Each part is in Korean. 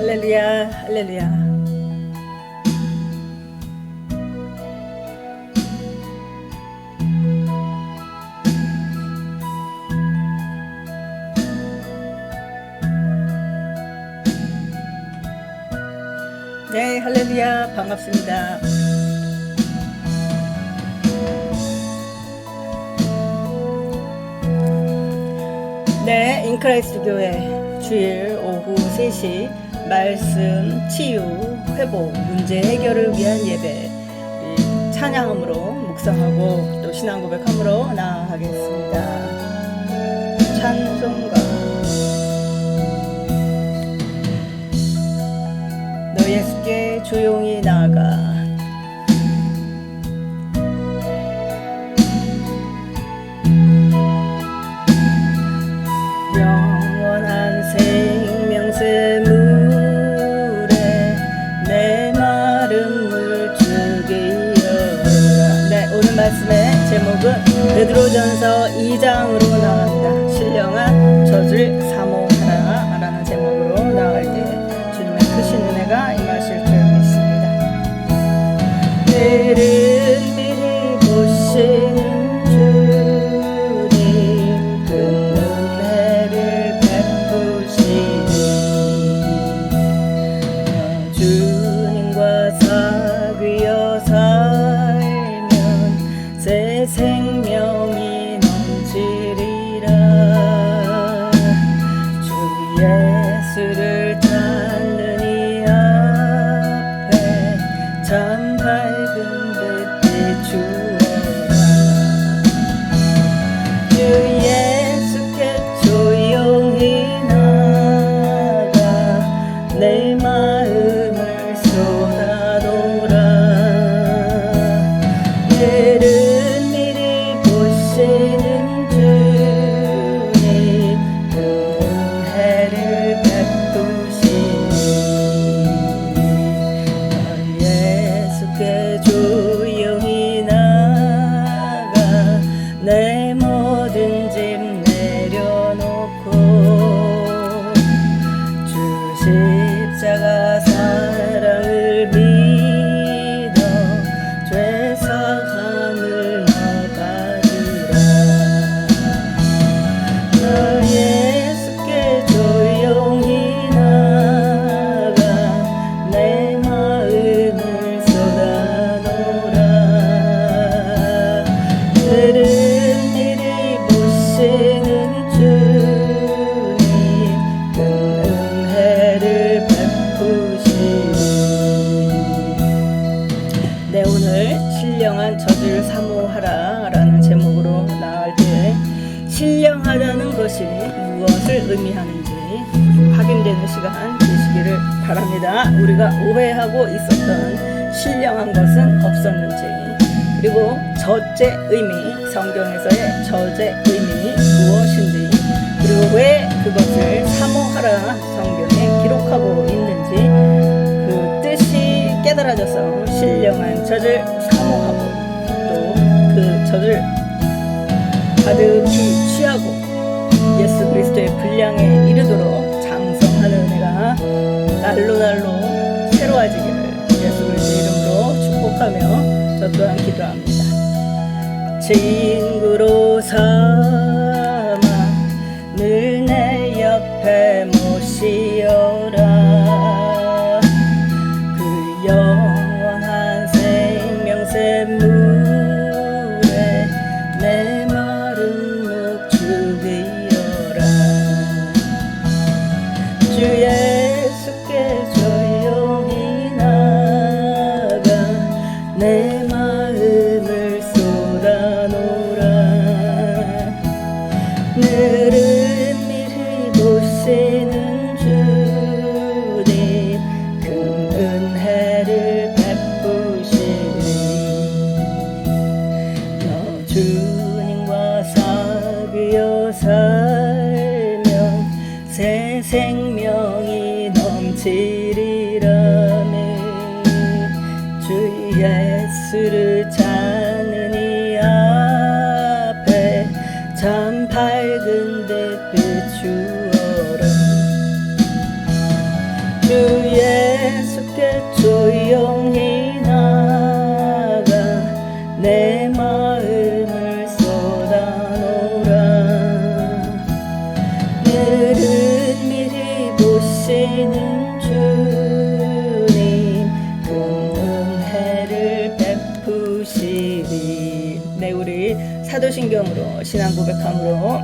할렐루야, 할렐루야. 네, 할렐루야, 반갑습니다. 네, 인크라이스트 교회 주일 오후 3시 말씀, 치유, 회복, 문제 해결을 위한 예배, 찬양함으로 묵상하고 또 신앙 고백함으로 나아가겠습니다. 찬송가. 너 예수께 조용히 나아가. 영원한 생명새 물에 내 마른 물줄기여라. 네, 오늘 말씀의 제목은 베드로전서 2장으로 나갑니다. 신령한 젖을 사모하라 라는 제목으로 나갈 때 주님의 크신 은혜가 임하실 줄 믿습니다. 내를 미리 보시는 주님 그 은혜를 베푸시니 주님과 사귀어 살면 새 생명이 넘치리라. 주 예수를 찾는 이 앞에 참 밝은 빛이 주어라. 주 예수께 조용히 나가 내 마음을 쏟아놓으라. 내를 미리 보시는 주님 그 은혜를 베푸시니 예수께 조용히 나가 내 모든 짐 내려놓고 주 십자가 사랑을 믿어 죄사함을 얻어가리라. 너 예수께 조용히 나가 내 마음을 쏟아놓으라. 들은 일이 보시는 주님 그 은혜를 베푸시니. 네, 오늘 신령한 젖을 사모하라 라는 제목으로 나갈 때 신령하다는 것이 무엇을 의미하는지 확인되는 시간 되시기를 바랍니다. 우리가 오해하고 있었던 신령한 것은 없었는지, 그리고 젖의 의미, 성경에서의 젖의 의미 무엇인지, 그리고 왜 그것을 사모하라 성경에 기록하고 있는지 그 뜻이 깨달아져서 신령한 젖을 사모하고 또 그 젖을 가득히 취하고 예수 그리스도의 분량에 이르도록 장성하는 은혜가 날로 새로워지기를 예수 그리스도의 이름으로 축복하며 저 또한 기도합니다. 친구로 삼아 늘 내 옆에 모시어라. 그 영원한 생명새 물에 내 마른 목 죽이어라. 주 예수께 조용히 나가 내 마음을 쏟아놓으라. 늘은 미리 보시는 주님 큰 은혜를 베푸시니 너 주님과 사귀어 살면 새 생명이 넘치리라며 주 예수를 찾는 이 앞에 참 밝은 빛 비추어라. 주 함께 조용히 나가 내 마음을 쏟아놓으라. 늘은 미리 보시는 주님 큰 은혜를 베푸시리. 네, 우리 사도신경으로 신앙 고백함으로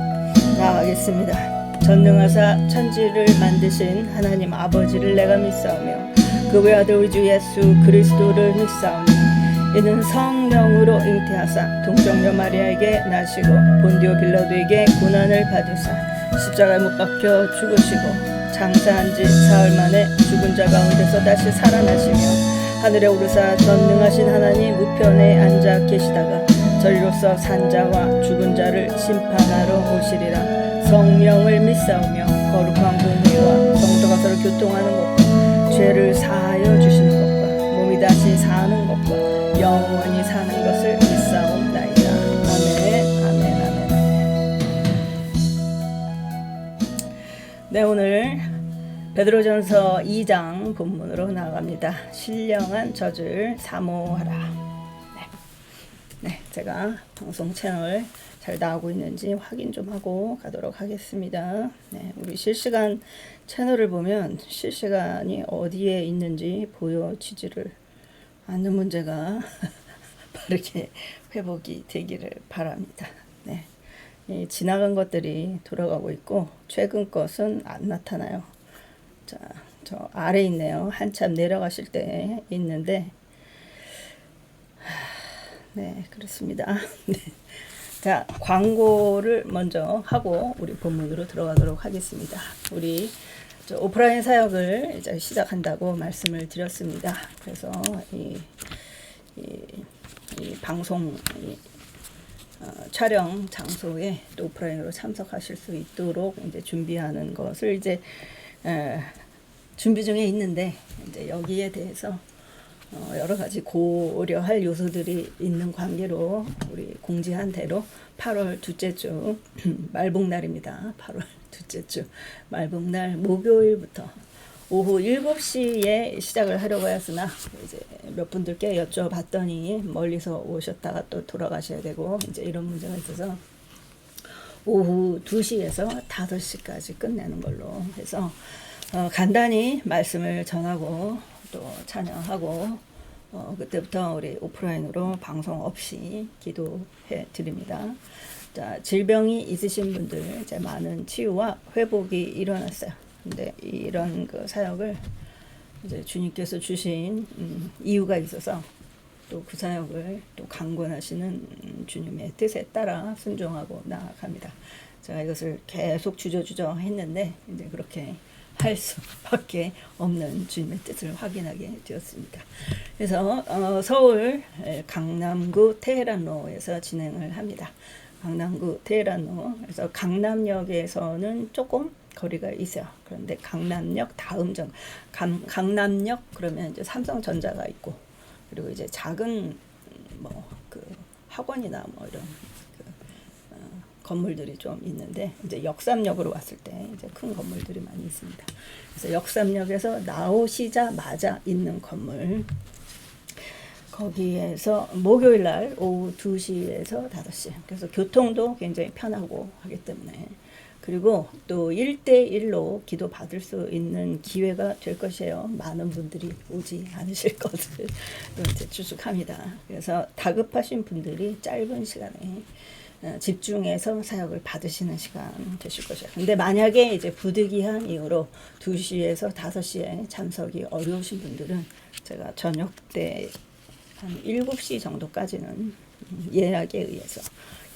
나아가겠습니다. 전능하사 천지를 만드신 하나님 아버지를 내가 믿사오며 그 외아들 우리 주 예수 그리스도를 믿사오니 이는 성령으로 잉태하사 동정녀 마리아에게 나시고 본디오 빌라도에게 고난을 받으사 십자가에 못 박혀 죽으시고 장사한 지 사흘 만에 죽은 자 가운데서 다시 살아나시며 하늘에 오르사 전능하신 하나님 우편에 앉아 계시다가 저리로서 산자와 죽은 자를 심판하러 오시리라. 성령을 믿사오며 거룩한 공의와 성도가 서로 교통하는 것과 죄를 사하여 주시는 것과 몸이 다시 사는 것과 영원히 사는 것을 믿사옵나이다. 아멘, 아멘, 아멘, 아멘. 네, 오늘 베드로전서 2장 본문으로 나아갑니다. 신령한 젖을 사모하라. 네, 제가 방송 채널 잘 나오고 있는지 확인 좀 하고 가도록 하겠습니다. 네, 우리 실시간 채널을 보면 실시간이 어디에 있는지 보여지지를 않는 문제가 빠르게 회복이 되기를 바랍니다. 네, 이 지나간 것들이 돌아가고 있고 최근 것은 안 나타나요. 자, 저 아래 있네요. 한참 내려가실 때 있는데 네, 그렇습니다. 네. 자, 광고를 먼저 하고 우리 본문으로 들어가도록 하겠습니다. 우리 오프라인 사역을 이제 시작한다고 말씀을 드렸습니다. 그래서 이 방송 촬영 장소에 또 오프라인으로 참석하실 수 있도록 이제 준비하는 것을 이제 준비 중에 있는데 이제 여기에 대해서 여러 가지 고려할 요소들이 있는 관계로 우리 공지한 대로 8월 둘째 주 말복날입니다. 8월 둘째 주 말복날 목요일부터 오후 7시에 시작을 하려고 했으나 이제 몇 분들께 여쭤봤더니 멀리서 오셨다가 또 돌아가셔야 되고 이제 이런 문제가 있어서 오후 2시에서 5시까지 끝내는 걸로 해서 간단히 말씀을 전하고 또 찬양하고 그때부터 우리 오프라인으로 방송 없이 기도해 드립니다. 자, 질병이 있으신 분들 이제 많은 치유와 회복이 일어났어요. 근데 이런 그 사역을 이제 주님께서 주신 이유가 있어서 또 그 사역을 또 강권하시는 주님의 뜻에 따라 순종하고 나아갑니다. 제가 이것을 계속 주저주저 했는데 이제 그렇게 할 수밖에 없는 주님의 뜻을 확인하게 되었습니다. 그래서 서울 강남구 테헤란로에서 진행을 합니다. 강남구 테헤란로. 그래서 강남역에서는 조금 거리가 있어요. 그런데 강남역 다음 강남역 그러면 이제 삼성전자가 있고 그리고 이제 작은 뭐 그 학원이나 뭐 이런 건물들이 좀 있는데 이제 역삼역으로 왔을 때 이제 큰 건물들이 많이 있습니다. 그래서 역삼역에서 나오시자마자 있는 건물 거기에서 목요일 날 오후 2시에서 5시. 그래서 교통도 굉장히 편하고 하기 때문에 그리고 또 1대1로 기도 받을 수 있는 기회가 될 것이에요. 많은 분들이 오지 않으실 것을 이제 추측합니다. 그래서 다급하신 분들이 짧은 시간에 집중해서 사역을 받으시는 시간 되실 것이에요. 근데 만약에 이제 부득이한 이유로 2시에서 5시에 참석이 어려우신 분들은 제가 저녁 때 한 7시 정도까지는 예약에 의해서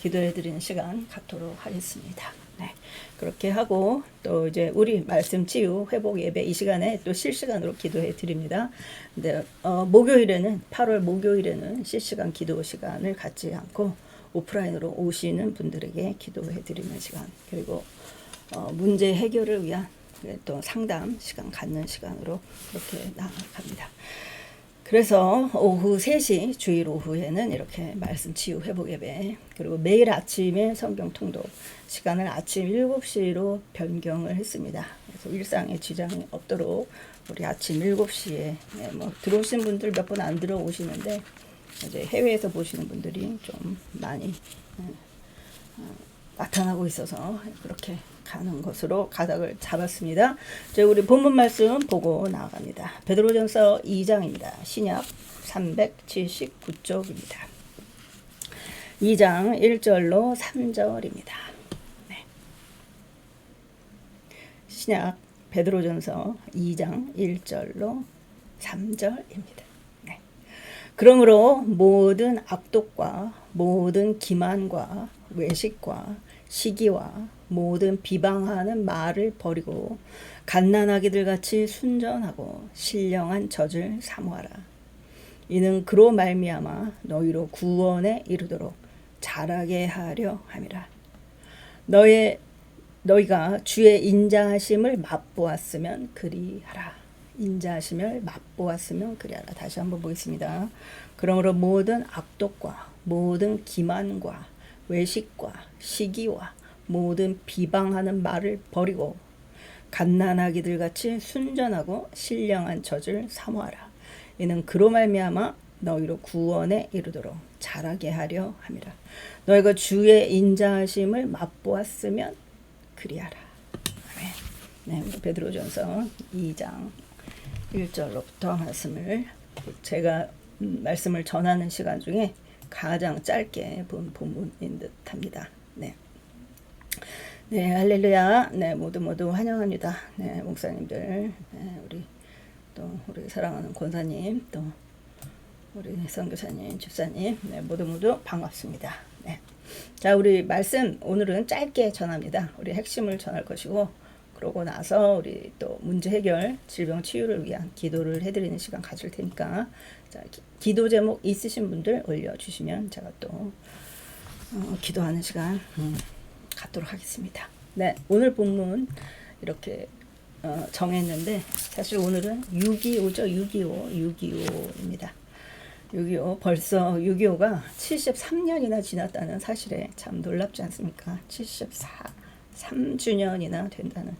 기도해 드리는 시간 갖도록 하겠습니다. 네. 그렇게 하고 또 이제 우리 말씀 치유 회복 예배 이 시간에 또 실시간으로 기도해 드립니다. 근데 목요일에는 8월 목요일에는 실시간 기도 시간을 갖지 않고 오프라인으로 오시는 분들에게 기도해 드리는 시간 그리고 문제 해결을 위한 또 상담 시간 갖는 시간으로 그렇게 나아갑니다. 그래서 오후 3시 주일 오후에는 이렇게 말씀 치유 회복 예배, 그리고 매일 아침에 성경 통독 시간을 아침 7시로 변경을 했습니다. 그래서 일상에 지장이 없도록 우리 아침 7시에 뭐 들어오신 분들 몇 분 안 들어오시는데 이제 해외에서 보시는 분들이 좀 많이 나타나고 있어서 그렇게 가는 것으로 가닥을 잡았습니다. 이제 우리 본문 말씀 보고 나아갑니다. 베드로전서 2장입니다. 신약 379쪽입니다. 2장 1절로 3절입니다. 네. 신약 베드로전서 2장 1절로 3절입니다. 네. 그러므로 모든 악독과 모든 기만과 외식과 시기와 모든 비방하는 말을 버리고 갓난아기들 같이 순전하고 신령한 젖을 사모하라. 이는 그로 말미암아 너희로 구원에 이르도록 자라게 하려 함이라. 너희가 주의 인자하심을 맛보았으면 그리하라. 인자하심을 맛보았으면 그리하라. 다시 한번 보겠습니다. 그러므로 모든 악독과 모든 기만과 외식과 시기와 모든 비방하는 말을 버리고 갓난아기들 같이 순전하고 신령한 젖을 사모하라. 이는 그로 말미암아 너희로 구원에 이르도록 자라게 하려 함이라. 너희가 주의 인자하심을 맛보았으면 그리하라. 아멘. 네, 베드로전서 2장 1절로부터 제가 말씀을 전하는 시간 중에 가장 짧게 본 본문인 듯합니다. 네. 네, 할렐루야. 네, 모두 환영합니다. 네, 목사님들, 네, 우리 사랑하는 권사님, 또 우리 선교사님, 집사님, 네, 모두 반갑습니다. 네. 자, 우리 말씀 오늘은 짧게 전합니다. 우리 핵심을 전할 것이고, 그러고 나서 우리 또 문제 해결, 질병 치유를 위한 기도를 해드리는 시간 가질 테니까, 자, 기도 제목 있으신 분들 올려주시면 제가 또 기도하는 시간 갖도록 하겠습니다. 네, 오늘 본문 이렇게 정했는데 사실 오늘은 6.25죠. 6.25입니다. 6.25 벌써 6.25가 73년이나 지났다는 사실에 참 놀랍지 않습니까? 73주년이나 된다는.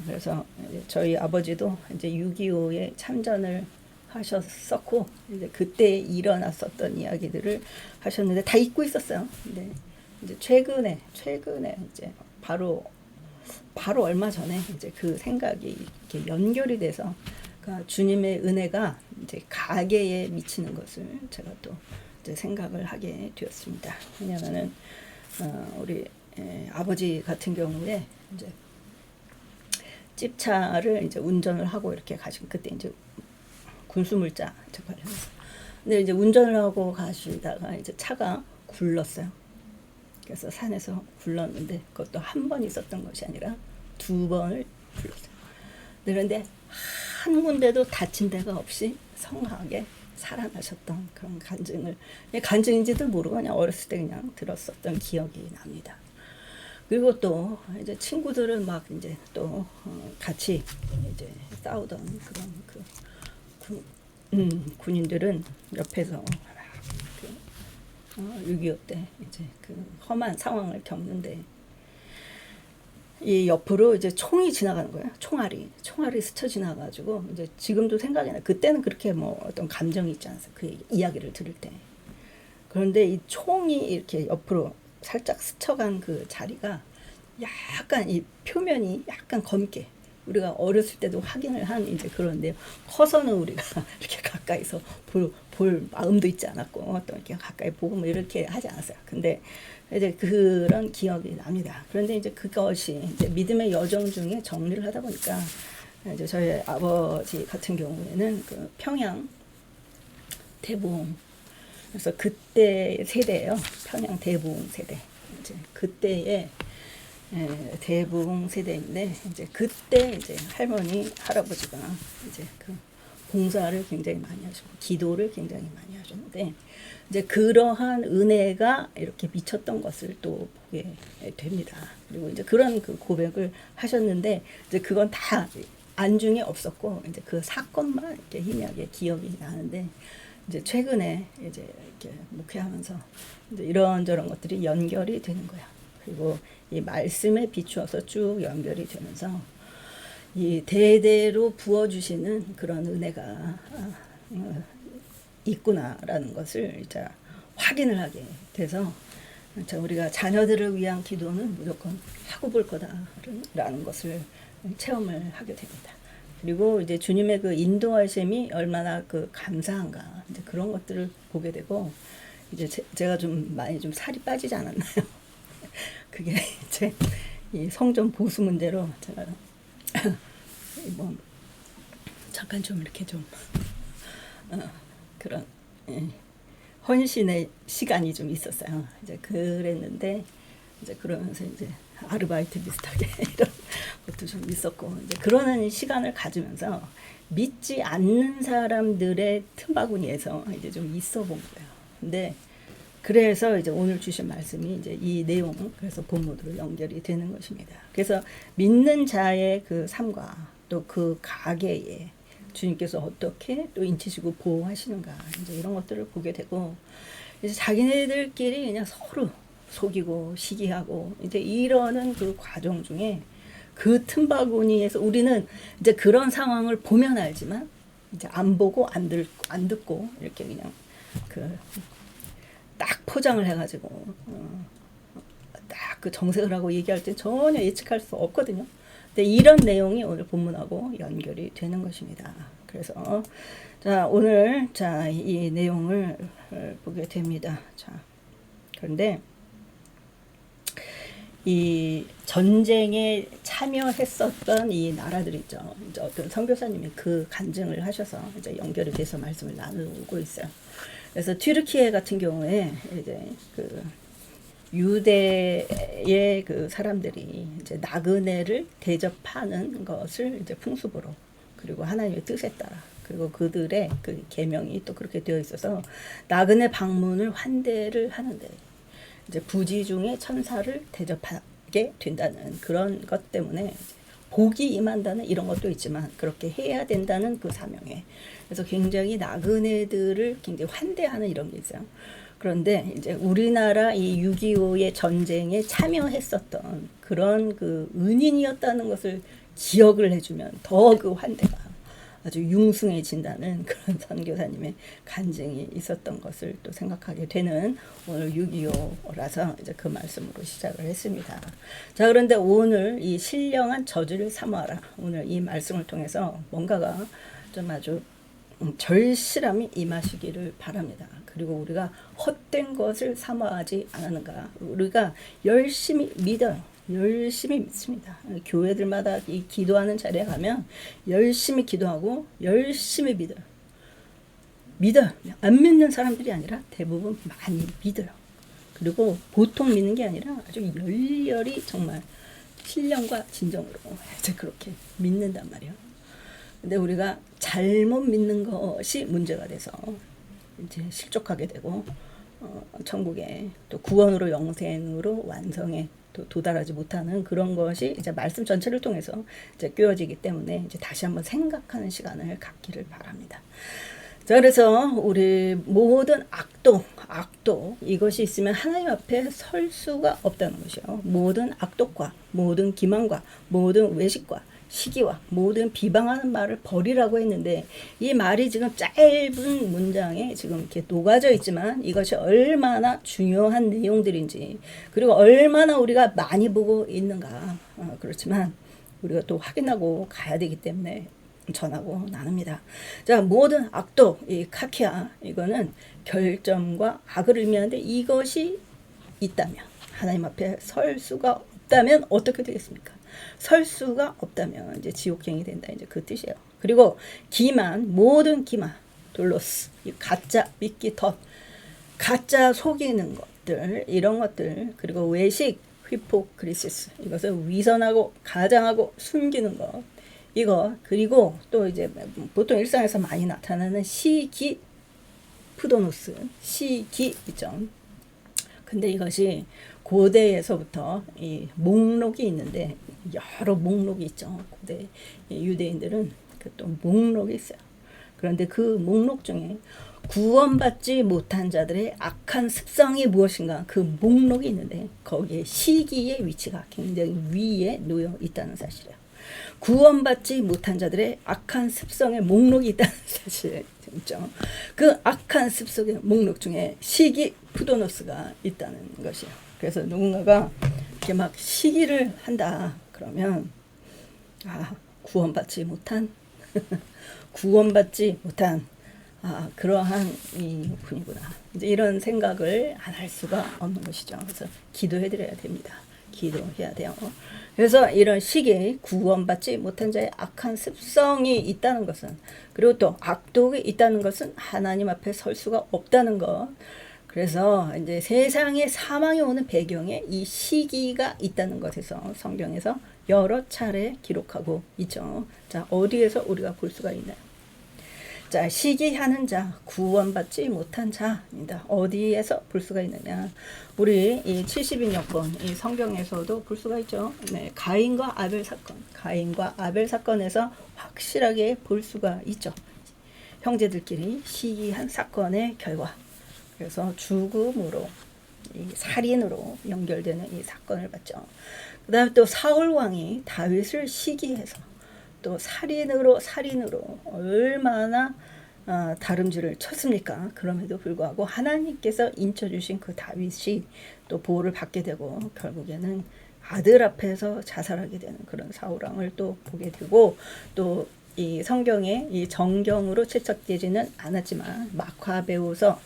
그래서 저희 아버지도 이제 6.25에 참전을 하셨었고 이제 그때 일어났었던 이야기들을 하셨는데 다 잊고 있었어요. 근데 이제 최근에 이제 바로 얼마 전에 이제 그 생각이 이렇게 연결이 돼서 그러니까 주님의 은혜가 이제 가계에 미치는 것을 제가 또 이제 생각을 하게 되었습니다. 왜냐하면은 우리 아버지 같은 경우에 이제 찝차를 이제 운전을 하고 이렇게 가시고 그때 이제 군수물자 관련해서 근데 이제 운전을 하고 가시다가 이제 차가 굴렀어요. 그래서 산에서 굴렀는데 그것도 한 번 있었던 것이 아니라 2번을 굴렀어요. 그런데 한 군데도 다친 데가 없이 성하게 살아나셨던 그런 간증인지도 모르고 그냥 어렸을 때 그냥 들었었던 기억이 납니다. 그리고 또 이제 친구들은 막 이제 또 같이 이제 싸우던 그런 군인들은 옆에서 6.25 때 이제 그 험한 상황을 겪는데 이 옆으로 이제 총이 지나가는 거예요. 총알이 스쳐 지나가지고 이제 지금도 생각이 나요. 그때는 그렇게 뭐 어떤 감정이 있지 않았어요. 그 이야기를 들을 때. 그런데 이 총이 이렇게 옆으로 살짝 스쳐간 그 자리가 약간 이 표면이 약간 검게 우리가 어렸을 때도 확인을 한 이제 그런데 커서는 우리가 이렇게 가까이서 볼 마음도 있지 않았고 또 이렇게 가까이 보고 뭐 이렇게 하지 않았어요. 근데 이제 그런 기억이 납니다. 그런데 이제 그것이 이제 믿음의 여정 중에 정리를 하다 보니까 이제 저희 아버지 같은 경우에는 그 평양 대부흥 그래서 그때 세대예요. 평양 대부흥 세대. 이제 그때의 대부흥 세대인데 이제 그때 이제 할머니 할아버지가 이제 그 봉사를 굉장히 많이 하시고 기도를 굉장히 많이 하셨는데 이제 그러한 은혜가 이렇게 미쳤던 것을 또 보게 됩니다. 그리고 이제 그런 그 고백을 하셨는데 이제 그건 다 안중에 없었고 이제 그 사건만 이렇게 희미하게 기억이 나는데 이제 최근에 이제 이렇게 목회하면서 이제 이런저런 것들이 연결이 되는 거야. 그리고 이 말씀에 비추어서 쭉 연결이 되면서 이 대대로 부어주시는 그런 은혜가 있구나라는 것을 이제 확인을 하게 돼서 우리가 자녀들을 위한 기도는 무조건 하고 볼 거다라는 것을 체험을 하게 됩니다. 그리고 이제 주님의 그 인도하심이 얼마나 그 감사한가 이제 그런 것들을 보게 되고 이제 제가 좀 많이 좀 살이 빠지지 않았나요? 그게 이제 이 성전 보수 문제로 제가 뭐 잠깐 좀 이렇게 좀 그런 헌신의 시간이 좀 있었어요. 이제 그랬는데 이제 그러면서 이제 아르바이트 비슷하게 이런 것도 좀 있었고 이제 그러는 시간을 가지면서 믿지 않는 사람들의 틈바구니에서 이제 좀 있어 본 거예요. 근데 그래서 이제 오늘 주신 말씀이 이제 이 내용 그래서 본문으로 연결이 되는 것입니다. 그래서 믿는 자의 그 삶과 또 그 가계에 주님께서 어떻게 또 인치시고 보호하시는가 이제 이런 것들을 보게 되고 이제 자기네들끼리 그냥 서로 속이고 시기하고 이제 이러는 그 과정 중에 그 틈바구니에서 우리는 이제 그런 상황을 보면 알지만 이제 안 보고 안 듣고 이렇게 그냥 그 딱 포장을 해가지고 딱 그 정색을 하고 얘기할 때 전혀 예측할 수 없거든요. 근데 이런 내용이 오늘 본문하고 연결이 되는 것입니다. 그래서 자 오늘 자 이 내용을 보게 됩니다. 자 그런데 이 전쟁에 참여했었던 이 나라들 있죠. 이제 어떤 선교사님이 그 간증을 하셔서 이제 연결이 돼서 말씀을 나누고 있어요. 그래서 튀르키예 같은 경우에 이제 그 유대의 그 사람들이 이제 나그네를 대접하는 것을 이제 풍습으로 그리고 하나님의 뜻에 따라 그리고 그들의 그 계명이 또 그렇게 되어 있어서 나그네 방문을 환대를 하는데 이제 부지 중에 천사를 대접하게 된다는 그런 것 때문에 복이 임한다는 이런 것도 있지만 그렇게 해야 된다는 그 사명에 그래서 굉장히 나그네들을 굉장히 환대하는 이런 게 있어요. 그런데 이제 우리나라 이 6.25의 전쟁에 참여했었던 그런 그 은인이었다는 것을 기억을 해주면 더 그 환대가 아주 융숭해진다는 그런 선교사님의 간증이 있었던 것을 또 생각하게 되는 오늘 6.25라서 이제 그 말씀으로 시작을 했습니다. 자, 그런데 오늘 이 신령한 저주를 사모하라. 오늘 이 말씀을 통해서 뭔가가 좀 아주 절실함이 임하시기를 바랍니다. 그리고 우리가 헛된 것을 사모하지 않았는가. 우리가 열심히 믿어요. 열심히 믿습니다. 교회들마다 이 기도하는 자리에 가면 열심히 기도하고 열심히 믿어요. 믿어요. 안 믿는 사람들이 아니라 대부분 많이 믿어요. 그리고 보통 믿는 게 아니라 아주 열렬히 정말 신령과 진정으로 이제 그렇게 믿는단 말이에요. 근데 우리가 잘못 믿는 것이 문제가 돼서 이제 실족하게 되고 천국에 또 구원으로 영생으로 완성에 또 도달하지 못하는 그런 것이 이제 말씀 전체를 통해서 이제 꿰어지기 때문에 이제 다시 한번 생각하는 시간을 갖기를 바랍니다. 자, 그래서 우리 모든 악독 이것이 있으면 하나님 앞에 설 수가 없다는 것이요. 모든 악독과 모든 기만과 모든 외식과 시기와 모든 비방하는 말을 버리라고 했는데 이 말이 지금 짧은 문장에 지금 이렇게 녹아져 있지만 이것이 얼마나 중요한 내용들인지 그리고 얼마나 우리가 많이 보고 있는가 그렇지만 우리가 또 확인하고 가야 되기 때문에 전하고 나눕니다. 자, 모든 악독 이 카키아 이거는 결점과 악을 의미하는데 이것이 있다면 하나님 앞에 설 수가 없다면 어떻게 되겠습니까? 설 수가 없다면 이제 지옥행이 된다 이제 그 뜻이에요. 그리고 기만 모든 기만 돌로스 가짜 믿기 덧 가짜 속이는 것들 이런 것들 그리고 외식 휘포크리시스 이것을 위선하고 가장하고 숨기는 것 이거 그리고 또 이제 보통 일상에서 많이 나타나는 시기 푸도노스 시기 있죠. 근데 이것이 고대에서부터 이 목록이 있는데 여러 목록이 있죠. 고대 유대인들은 그 또 목록이 있어요. 그런데 그 목록 중에 구원받지 못한 자들의 악한 습성이 무엇인가 그 목록이 있는데 거기에 시기의 위치가 굉장히 위에 놓여 있다는 사실이에요. 구원받지 못한 자들의 악한 습성의 목록이 있다는 사실이죠. 그 악한 습성의 목록 중에 시기 푸도노스가 있다는 것이에요. 그래서 누군가가 이렇게 막 시기를 한다 그러면 구원받지 못한 구원받지 못한 그러한 이 분이구나. 이제 이런 생각을 안 할 수가 없는 것이죠. 그래서 기도해 드려야 됩니다. 기도해야 돼요. 그래서 이런 시기에 구원받지 못한 자의 악한 습성이 있다는 것은, 그리고 또 악독이 있다는 것은 하나님 앞에 설 수가 없다는 것. 그래서 이제 세상에 사망이 오는 배경에 이 시기가 있다는 것에서 성경에서 여러 차례 기록하고 있죠. 자, 어디에서 우리가 볼 수가 있나요? 자, 시기하는 자, 구원받지 못한 자입니다. 어디에서 볼 수가 있느냐? 우리 이 70인역번 이 성경에서도 볼 수가 있죠. 네, 가인과 아벨 사건, 가인과 아벨 사건에서 확실하게 볼 수가 있죠. 형제들끼리 시기한 사건의 결과. 그래서 죽음으로, 이 살인으로 연결되는 이 사건을 봤죠. 그 다음에 또 사울 왕이 다윗을 시기해서 또 살인으로 얼마나 다름질을 쳤습니까? 그럼에도 불구하고 하나님께서 인쳐주신 그 다윗이 또 보호를 받게 되고 결국에는 아들 앞에서 자살하게 되는 그런 사울 왕을 또 보게 되고, 또 이 성경에 이 정경으로 채택되지는 않았지만 마카베오서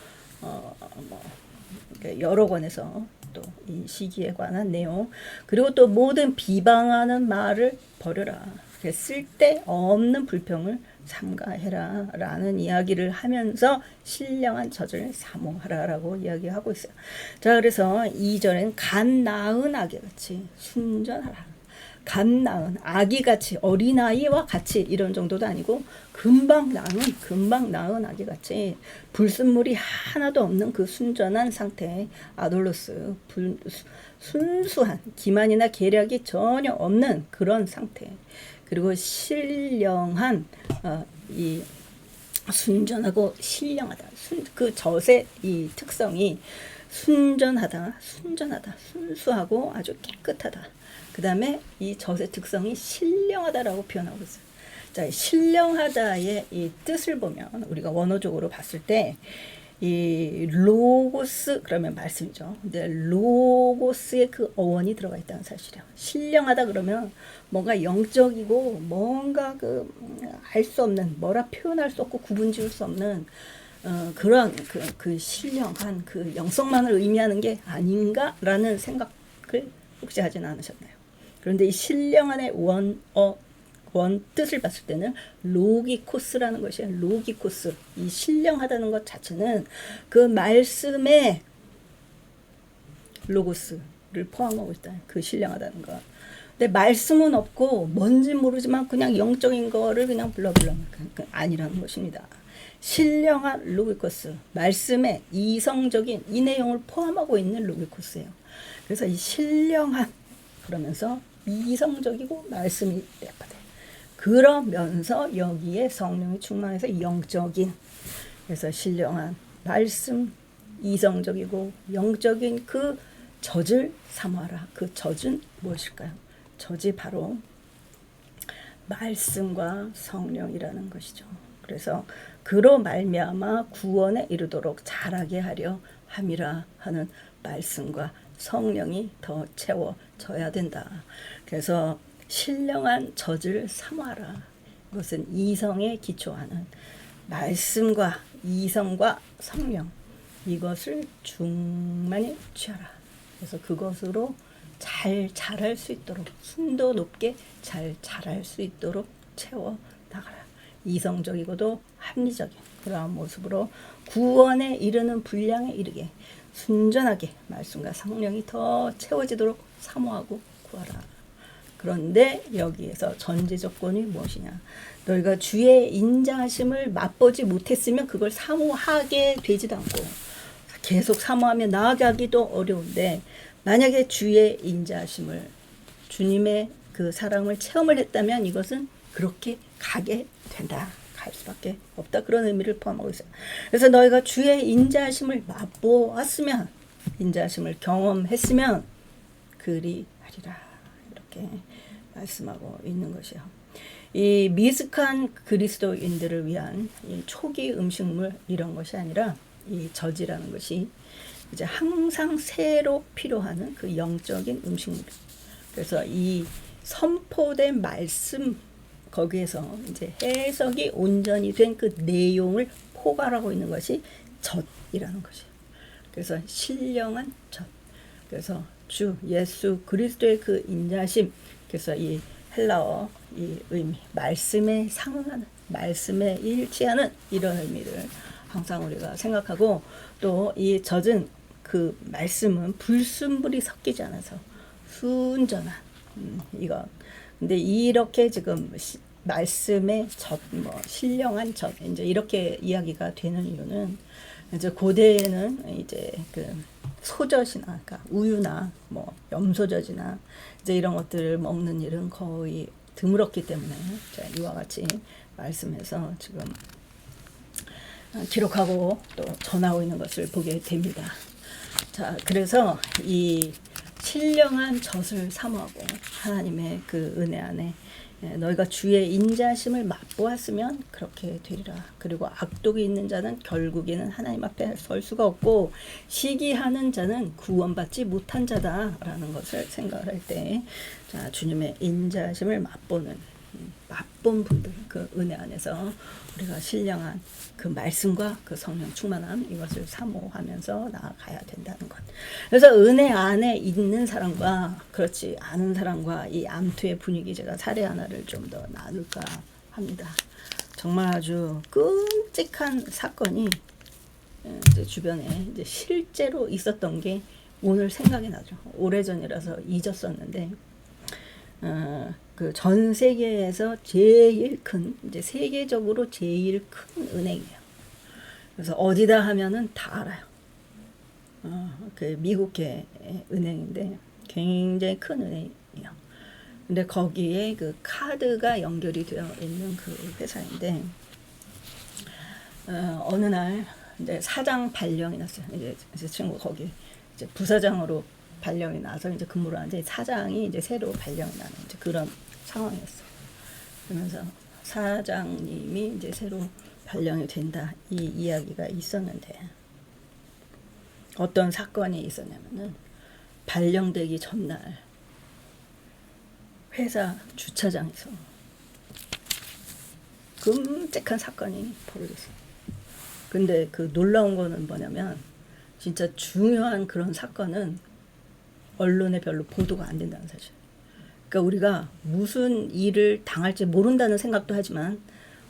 여러 권에서 또 이 시기에 관한 내용, 그리고 또 모든 비방하는 말을 버려라, 쓸데없는 불평을 삼가해라 라는 이야기를 하면서 신령한 젖을 사모하라라고 이야기하고 있어요. 자, 그래서 2절엔 갓 낳은 아기같이 순전하라. 갓 낳은 아기같이, 어린아이와 같이 이런 정도도 아니고 금방 낳은 아기같이 불순물이 하나도 없는 그 순전한 상태, 아돌로스, 순수한 기만이나 계략이 전혀 없는 그런 상태, 그리고 신령한 이 순전하고 신령하다. 그 젖의 이 특성이 순전하다, 순수하고 아주 깨끗하다. 그 다음에 이 젖의 특성이 신령하다라고 표현하고 있어요. 자, 신령하다의 이 뜻을 보면 우리가 원어적으로 봤을 때 이 로고스 그러면 말씀이죠. 근데 로고스의 그 어원이 들어가 있다는 사실이에요. 신령하다 그러면 뭔가 영적이고 뭔가 그 알 수 없는, 뭐라 표현할 수 없고 구분지을 수 없는 그런 그 신령한 그 영성만을 의미하는 게 아닌가라는 생각을 혹시 하지는 않으셨나요? 그런데 이 신령한의 원 뜻을 봤을 때는 로기코스라는 것이에요. 로기코스. 이 신령하다는 것 자체는 그 말씀에 로고스를 포함하고 있다. 그 신령하다는 것. 근데 말씀은 없고 뭔지 모르지만 그냥 영적인 거를 그냥 불러불러 아니라는 것입니다. 신령한 로기코스, 말씀에 이성적인 이 내용을 포함하고 있는 로기코스예요. 그래서 이 신령한 그러면서 이성적이고 말씀이 내포돼. 그러면서 여기에 성령이 충만해서 영적인, 그래서 신령한 말씀, 이성적이고 영적인 그 젖을 사모하라. 그 젖은 무엇일까요? 젖이 바로 말씀과 성령이라는 것이죠. 그래서 그로 말미암아 구원에 이르도록 자라게 하려 함이라 하는 말씀과 성령이 더 채워져야 된다. 그래서 신령한 젖을 사모하라. 이것은 이성에 기초하는 말씀과 이성과 성령, 이것을 충만히 취하라. 그래서 그것으로 잘 자랄 수 있도록, 순도 높게 잘 자랄 수 있도록 채워 나가라. 이성적이고도 합리적인 그러한 모습으로 구원에 이르는 분량에 이르게 순전하게 말씀과 성령이 더 채워지도록 사모하고 구하라. 그런데 여기에서 전제 조건이 무엇이냐? 너희가 주의 인자하심을 맛보지 못했으면 그걸 사모하게 되지도 않고, 계속 사모하면 나아가기도 어려운데, 만약에 주의 인자하심을, 주님의 그 사랑을 체험을 했다면 이것은 그렇게 가게 된다. 갈 수밖에 없다. 그런 의미를 포함하고 있어요. 그래서 너희가 주의 인자하심을 맛보았으면, 인자하심을 경험했으면 그리하리라. 이렇게 말씀하고 있는 것이요. 이 미숙한 그리스도인들을 위한 이 초기 음식물 이런 것이 아니라 이 젖이라는 것이 이제 항상 새로 필요하는 그 영적인 음식물. 그래서 이 선포된 말씀 거기에서 이제 해석이 온전히 된 그 내용을 포괄하고 있는 것이 젖이라는 것이에요. 그래서 신령한 젖. 그래서 주 예수 그리스도의 그 인자심. 그래서 이 헬라어 이 의미, 말씀에 상응하는, 말씀에 일치하는 이런 의미를 항상 우리가 생각하고, 또 이 젖은 그 말씀은 불순물이 섞이지 않아서 순전한 이거. 근데 이렇게 지금 말씀의 젖, 뭐 신령한 젖, 이제 이렇게 이야기가 되는 이유는 이제 고대에는 이제 그 소젖이나, 그러니까 우유나 뭐 염소젖이나 이제 이런 것들을 먹는 일은 거의 드물었기 때문에 이와 같이 말씀해서 지금 기록하고 또 전하고 있는 것을 보게 됩니다. 자, 그래서 이 신령한 젖을 사모하고 하나님의 그 은혜 안에 너희가 주의 인자심을 맛보았으면 그렇게 되리라. 그리고 악독이 있는 자는 결국에는 하나님 앞에 설 수가 없고 시기하는 자는 구원받지 못한 자다라는 것을 생각을 할 때, 자, 주님의 인자심을 맛본 분들, 그 은혜 안에서 우리가 신령한 그 말씀과 그 성령 충만함 이것을 사모하면서 나아가야 된다는 것. 그래서 은혜 안에 있는 사람과 그렇지 않은 사람과 이 암투의 분위기, 제가 사례 하나를 좀 더 나눌까 합니다. 정말 아주 끔찍한 사건이 이제 주변에 이제 실제로 있었던 게 오늘 생각이 나죠. 오래전이라서 잊었었는데, 그 전 세계에서 제일 큰, 이제 세계적으로 제일 큰 은행이에요. 그래서 어디다 하면은 다 알아요. 그 미국의 은행인데 굉장히 큰 은행이에요. 근데 거기에 그 카드가 연결이 되어 있는 그 회사인데, 어느 날 이제 사장 발령이 났어요. 이제 제 친구 거기 이제 부사장으로 발령이 나서 이제 근무를 하는데, 사장이 이제 새로 발령이 나는 이제 그런 상황이었어. 그러면서 사장님이 이제 새로 발령이 된다, 이 이야기가 있었는데, 어떤 사건이 있었냐면은 발령되기 전날 회사 주차장에서 끔찍한 사건이 벌어졌어요. 근데 그 놀라운 거는 뭐냐면, 진짜 중요한 그런 사건은 언론에 별로 보도가 안 된다는 사실. 그러니까 우리가 무슨 일을 당할지 모른다는 생각도 하지만,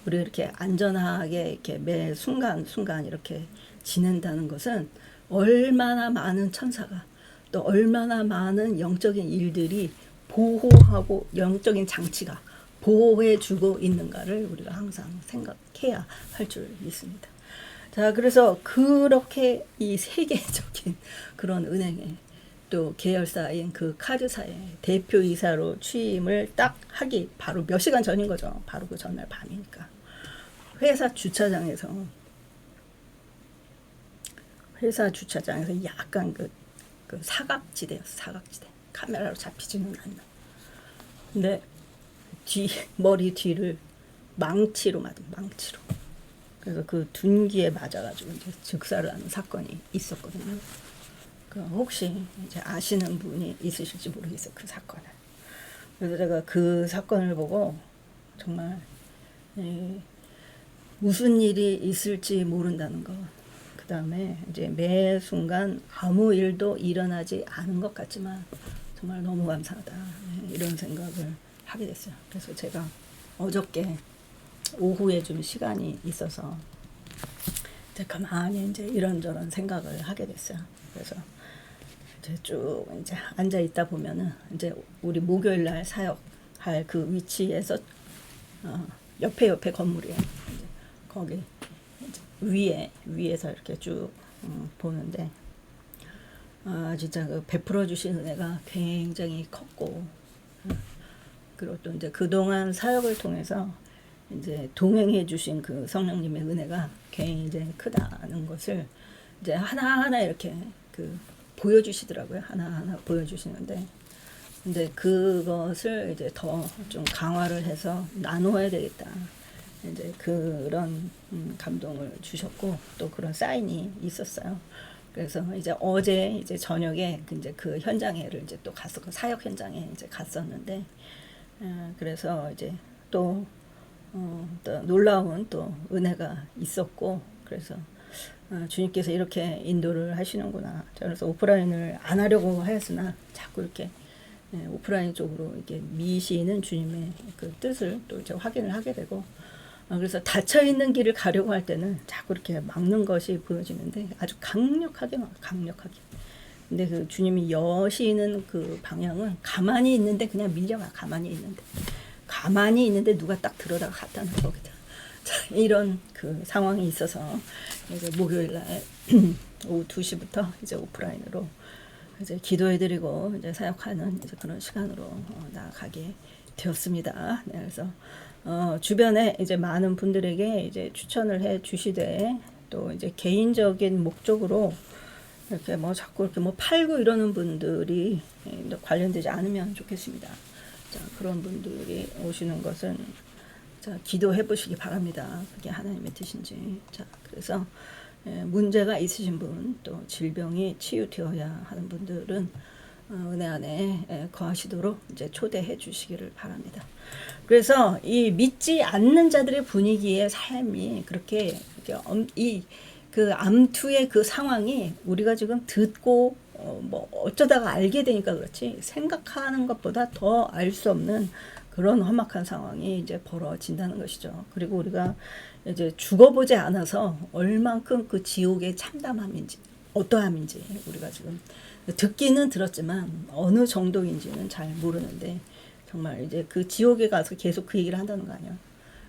우리가 이렇게 안전하게 이렇게 매 순간 이렇게 지낸다는 것은 얼마나 많은 천사가, 또 얼마나 많은 영적인 일들이 보호하고, 영적인 장치가 보호해주고 있는가를 우리가 항상 생각해야 할 줄 믿습니다. 자, 그래서 그렇게 이 세계적인 그런 은행에 또 계열사인 그 카드사의 대표이사로 취임을 딱 하기 바로 몇 시간 전인 거죠. 바로 그 전날 밤이니까. 회사 주차장에서 약간 그 사각지대였어. 사각지대. 카메라로 잡히지는 않나. 근데 머리 뒤를 망치로 맞은, 망치로. 그래서 그 둔기에 맞아가지고 이제 즉사를 하는 사건이 있었거든요. 그 혹시 이제 아시는 분이 있으실지 모르겠어요, 그 사건을. 그래서 제가 그 사건을 보고 정말 무슨 일이 있을지 모른다는 거. 그 다음에 이제 매 순간 아무 일도 일어나지 않은 것 같지만 정말 너무 감사하다, 이런 생각을 하게 됐어요. 그래서 제가 어저께 오후에 좀 시간이 있어서 이제 가만히 이제 이런저런 생각을 하게 됐어요. 그래서 이제 쭉 이제 앉아 있다 보면은 이제 우리 목요일 날 사역할 그 위치에서 옆에 건물이에요. 이제 거기 이제 위에서 이렇게 쭉 보는데, 진짜 그 베풀어 주신 은혜가 굉장히 컸고, 그리고 또 이제 그동안 사역을 통해서 이제 동행해 주신 그 성령님의 은혜가 굉장히 크다는 것을 이제 하나하나 이렇게 그 보여주시더라고요. 하나하나 보여주시는데, 근데 그것을 이제 더 좀 강화를 해서 나누어야 되겠다. 이제 그런 감동을 주셨고, 또 그런 사인이 있었어요. 그래서 이제 어제 이제 저녁에 이제 그 현장에를 이제 또 갔어, 그 사역 현장에 이제 갔었는데, 그래서 이제 또, 또 놀라운 또 은혜가 있었고, 그래서 주님께서 이렇게 인도를 하시는구나. 그래서 오프라인을 안 하려고 하였으나 자꾸 이렇게 오프라인 쪽으로 이렇게 미시는 주님의 그 뜻을 또 이제 확인을 하게 되고, 그래서 닫혀 있는 길을 가려고 할 때는 자꾸 이렇게 막는 것이 보여지는데 아주 강력하게 막 강력하게. 근데 그 주님이 여시는 그 방향은 가만히 있는데 그냥 밀려가. 가만히 있는데 누가 딱 들어다가 갖다 놓은 거거든. 자, 이런 그 상황이 있어서 이제 목요일 날 오후 2시부터 이제 오프라인으로 이제 기도해드리고 이제 사역하는 이제 그런 시간으로 나아가게 되었습니다. 네, 그래서 주변에 이제 많은 분들에게 이제 추천을 해 주시되, 또 이제 개인적인 목적으로 이렇게 뭐 자꾸 이렇게 뭐 팔고 이러는 분들이 관련되지 않으면 좋겠습니다. 자, 그런 분들이 오시는 것은 자, 기도해 보시기 바랍니다. 그게 하나님의 뜻인지. 자, 그래서 문제가 있으신 분, 또 질병이 치유되어야 하는 분들은 은혜 안에 거하시도록 이제 초대해 주시기를 바랍니다. 그래서 이 믿지 않는 자들의 분위기의 삶이 그렇게 이 그 암투의 그 상황이 우리가 지금 듣고 뭐 어쩌다가 알게 되니까 그렇지, 생각하는 것보다 더 알 수 없는 그런 험악한 상황이 이제 벌어진다는 것이죠. 그리고 우리가 이제 죽어보지 않아서 얼만큼 그 지옥의 참담함인지 어떠함인지 우리가 지금 듣기는 들었지만 어느 정도인지는 잘 모르는데, 정말 이제 그 지옥에 가서 계속 그 얘기를 한다는 거 아니야.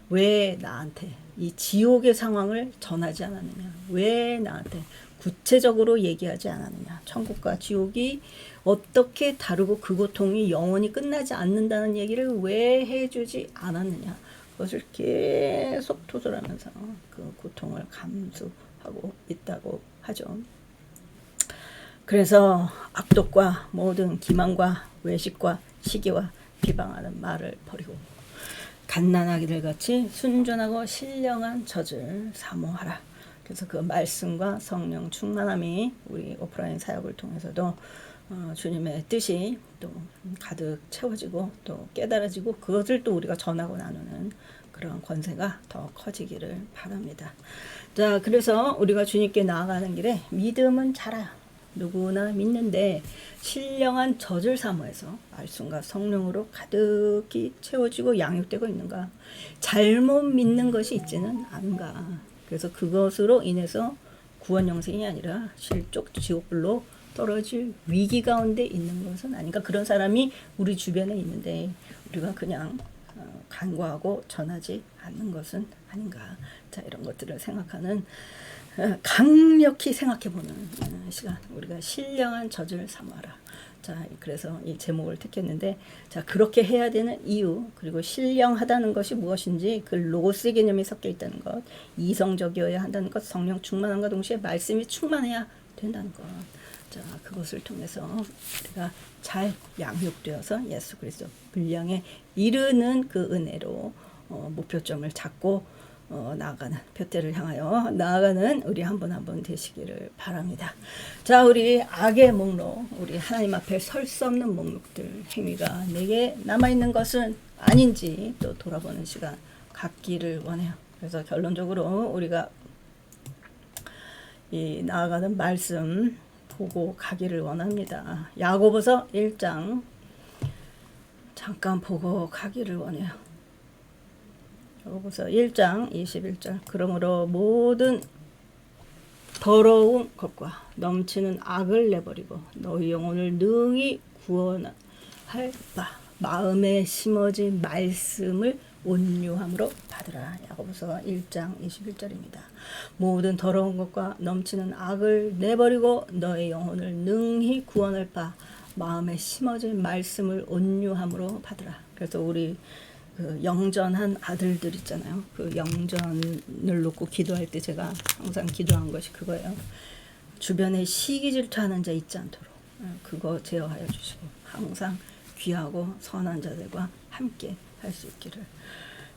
왜 나한테 이 지옥의 상황을 전하지 않았느냐? 왜 나한테 구체적으로 얘기하지 않았느냐? 천국과 지옥이 어떻게 다르고 그 고통이 영원히 끝나지 않는다는 얘기를 왜 해주지 않았느냐? 그것을 계속 토설하면서 그 고통을 감수하고 있다고 하죠. 그래서 악독과 모든 기만과 외식과 시기와 비방하는 말을 버리고 갓난아기들 같이 순전하고 신령한 젖을 사모하라. 그래서 그 말씀과 성령 충만함이 우리 오프라인 사역을 통해서도 주님의 뜻이 또 가득 채워지고 또 깨달아지고, 그것을 또 우리가 전하고 나누는 그런 권세가 더 커지기를 바랍니다. 자, 그래서 우리가 주님께 나아가는 길에 믿음은 자라. 누구나 믿는데 신령한 젖을 사모해서 말씀과 성령으로 가득히 채워지고 양육되고 있는가? 잘못 믿는 것이 있지는 않은가? 그래서 그것으로 인해서 구원 영생이 아니라 실족 지옥불로 떨어질 위기 가운데 있는 것은 아닌가? 그런 사람이 우리 주변에 있는데 우리가 그냥 간과하고 전하지 않는 것은 아닌가? 자, 이런 것들을 생각하는, 강력히 생각해보는 시간, 우리가 신령한 젖을 삼아라. 자, 그래서 이 제목을 택했는데, 자, 그렇게 해야 되는 이유, 그리고 신령하다는 것이 무엇인지, 그 로고스의 개념이 섞여 있다는 것, 이성적이어야 한다는 것, 성령 충만함과 동시에 말씀이 충만해야 된다는 것. 자, 그것을 통해서 우리가 잘 양육되어서 예수 그리스도 분량에 이르는 그 은혜로 목표점을 잡고 나아가는, 표대를 향하여 나아가는 우리 한 분 한 분 되시기를 바랍니다. 자, 우리 악의 목록, 우리 하나님 앞에 설 수 없는 목록들, 행위가 내게 남아있는 것은 아닌지 또 돌아보는 시간 갖기를 원해요. 그래서 결론적으로 우리가 이 나아가는 말씀 보고 가기를 원합니다. 야고보서 1장 잠깐 보고 가기를 원해요. 야고보서 1장 21절. 그러므로 모든 더러운 것과 넘치는 악을 내버리고 너희 영혼을 능히 구원할 바 마음에 심어진 말씀을 온유함으로 받으라. 야고보서 1장 21절입니다. 모든 더러운 것과 넘치는 악을 내버리고 너의 영혼을 능히 구원할 바 마음에 심어진 말씀을 온유함으로 받으라. 그래서 우리 그 영전한 아들들 있잖아요. 그 영전을 놓고 기도할 때 제가 항상 기도한 것이 그거예요. 주변에 시기 질투하는 자 있지 않도록 그거 제어하여 주시고 항상 귀하고 선한 자들과 함께 할 수 있기를.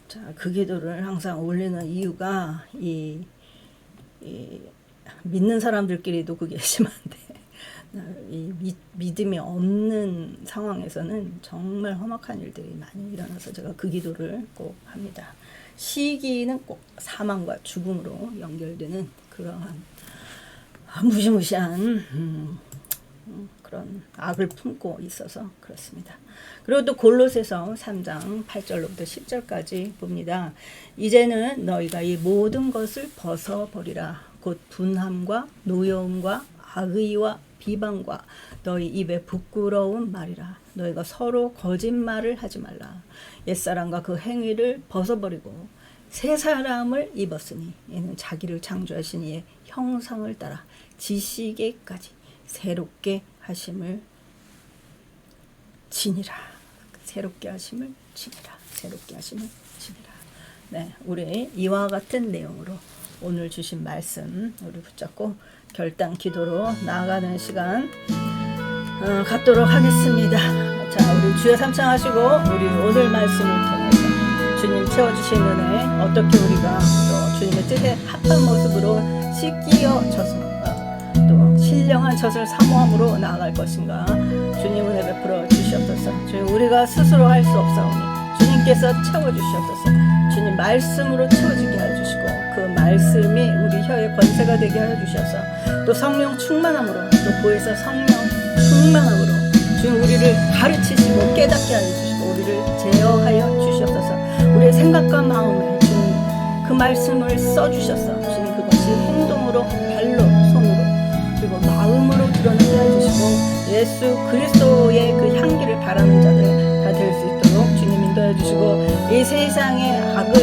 자, 그 기도를 항상 올리는 이유가 이 믿는 사람들끼리도 그게 심한데 이 믿음이 없는 상황에서는 정말 험악한 일들이 많이 일어나서 제가 그 기도를 꼭 합니다. 시기는 꼭 사망과 죽음으로 연결되는 그러한 무시무시한 그런 악을 품고 있어서 그렇습니다. 그리고 또 골로새서 3장 8절로부터 10절까지 봅니다. 이제는 너희가 이 모든 것을 벗어버리라. 곧 분함과 노여움과 악의와 비방과 너희 입에 부끄러운 말이라. 너희가 서로 거짓말을 하지 말라. 옛사람과 그 행위를 벗어버리고 새 사람을 입었으니 이는 자기를 창조하신 이의 형상을 따라 지시게까지 새롭게 하심을 지니라. 새롭게 하심을 지니라. 새롭게 하심을 지니라. 네, 우리 이와 같은 내용으로 오늘 주신 말씀 우리 붙잡고 결단 기도로 나아가는 시간 갖도록 하겠습니다. 자, 우리 주여 삼창하시고 우리 오늘 말씀을 통해서 주님 채워주신 은혜 어떻게 우리가 또 주님의 뜻에 합한 모습으로 씻기어져서 또 신령한 젖을 사모함으로 나아갈 것인가. 주님 은혜 베풀어 주시옵소서. 주님 우리가 스스로 할 수 없사오니 주님께서 채워주시옵소서. 주님 말씀으로 채워지게 하여 주시고 그 말씀이 우리 혀의 권세가 되게 하여 주셔서 또 성령 충만함으로 또 보혜사 성령 충만함으로 주님 우리를 가르치시고 깨닫게 하여 주시고 우리를 제어하여 주시옵소서. 우리의 생각과 마음에 주님 그 말씀을 써주셔서 주님 그것이 행동으로 발로 손으로 그리고 마음으로 드러나게 하여 주시고 예수 그리스도의 그 향기를 바라는 자들 다 될 수 있도록 주님 인도해 주시고 이 세상의 악을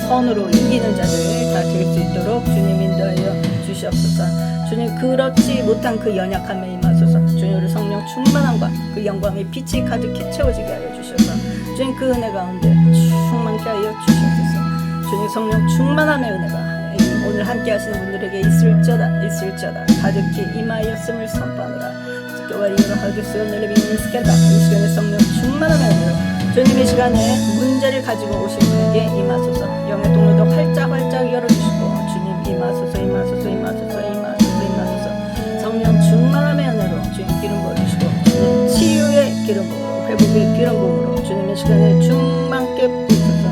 선으로 이기는 자들 다 될 수 있도록 주님 인도하여 주시옵소서. 주님 그렇지 못한 그 연약함에 임하소서. 주님 우리 성령 충만함과 그 영광의 빛이 가득히 채워지게 하여 주셔서 주님 그 은혜 가운데 충만케 하여 주시옵소서. 주님 성령 충만함의 은혜가 오늘 함께 하시는 분들에게 있을지어다 가득히 임하였음을 선포하노라. 교와 이유로 하겠어요. 이 시간에 성령 충만함의 은혜로 주님 이 시간에 문제를 가지고 오신 분에게 임하소서. 영의 통로도 활짝 열어주시고 주님 임하소서. 성령 충만함의 은혜로 주님 기름 부어주시고 주님 치유의 기름 부음으로 회복의 기름 부음으로 주님 이 시간에 충만케 부으소서.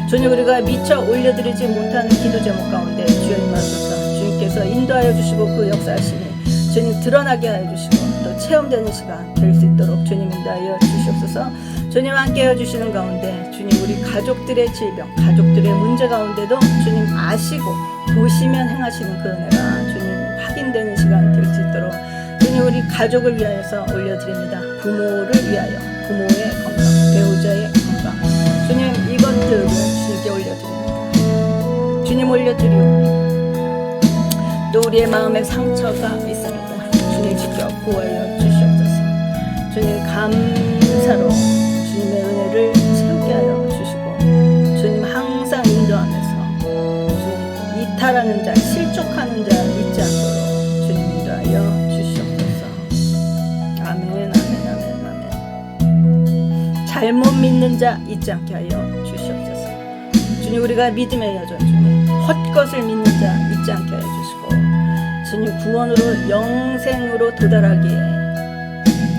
주님 우리가 미처 올려드리지 못하는 기도 제목 가운데 주여 임하소서. 주님께서 인도하여 주시고 그 역사하시니 주님 드러나게 하여 주시고 또 체험되는 시간 될 수 있도록 주님 인도하여 주시옵소서. 주님 함께 해주시는 가운데 주님 우리 가족들의 질병 가족들의 문제 가운데도 주님 아시고 보시면 행하시는 그 은혜가 주님 확인되는 시간 될 수 있도록 주님 우리 가족을 위하여서 올려드립니다. 부모를 위하여 부모의 건강 배우자의 건강 주님 이것들을 주님께 올려드립니다. 주님 올려드리오니 또 우리의 마음에 상처가 있습니다. 주님 지켜 구하여 주시옵소서. 주님 감사로 주님의 은혜를 채우게 하여 주시고 주님 항상 인도하면서 주님 이탈하는 자 실족하는 자 있지 않도록 주님 인도하여 주시옵소서. 아멘. 잘못 믿는 자 있지 않게 하여 주시옵소서. 주님 우리가 믿음의 여정 중에 헛것을 믿는 자 있지 않게 하여 주시고 주님 구원으로 영생으로 도달하기에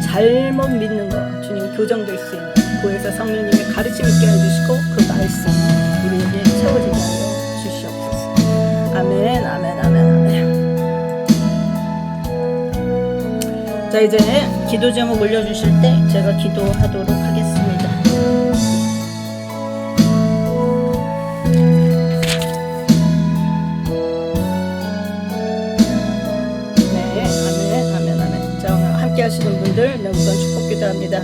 잘못 믿는 거 주님 교정될 수 있는 보혜사 성령님의 가르침 있게 해주시고 그 말씀 우리에게 채워지게 하여 주시옵소서. 아멘. 자 이제 기도 제목 올려주실 때 제가 기도하도록 하겠습니다. 하시는 분들 우선 축복 기도합니다.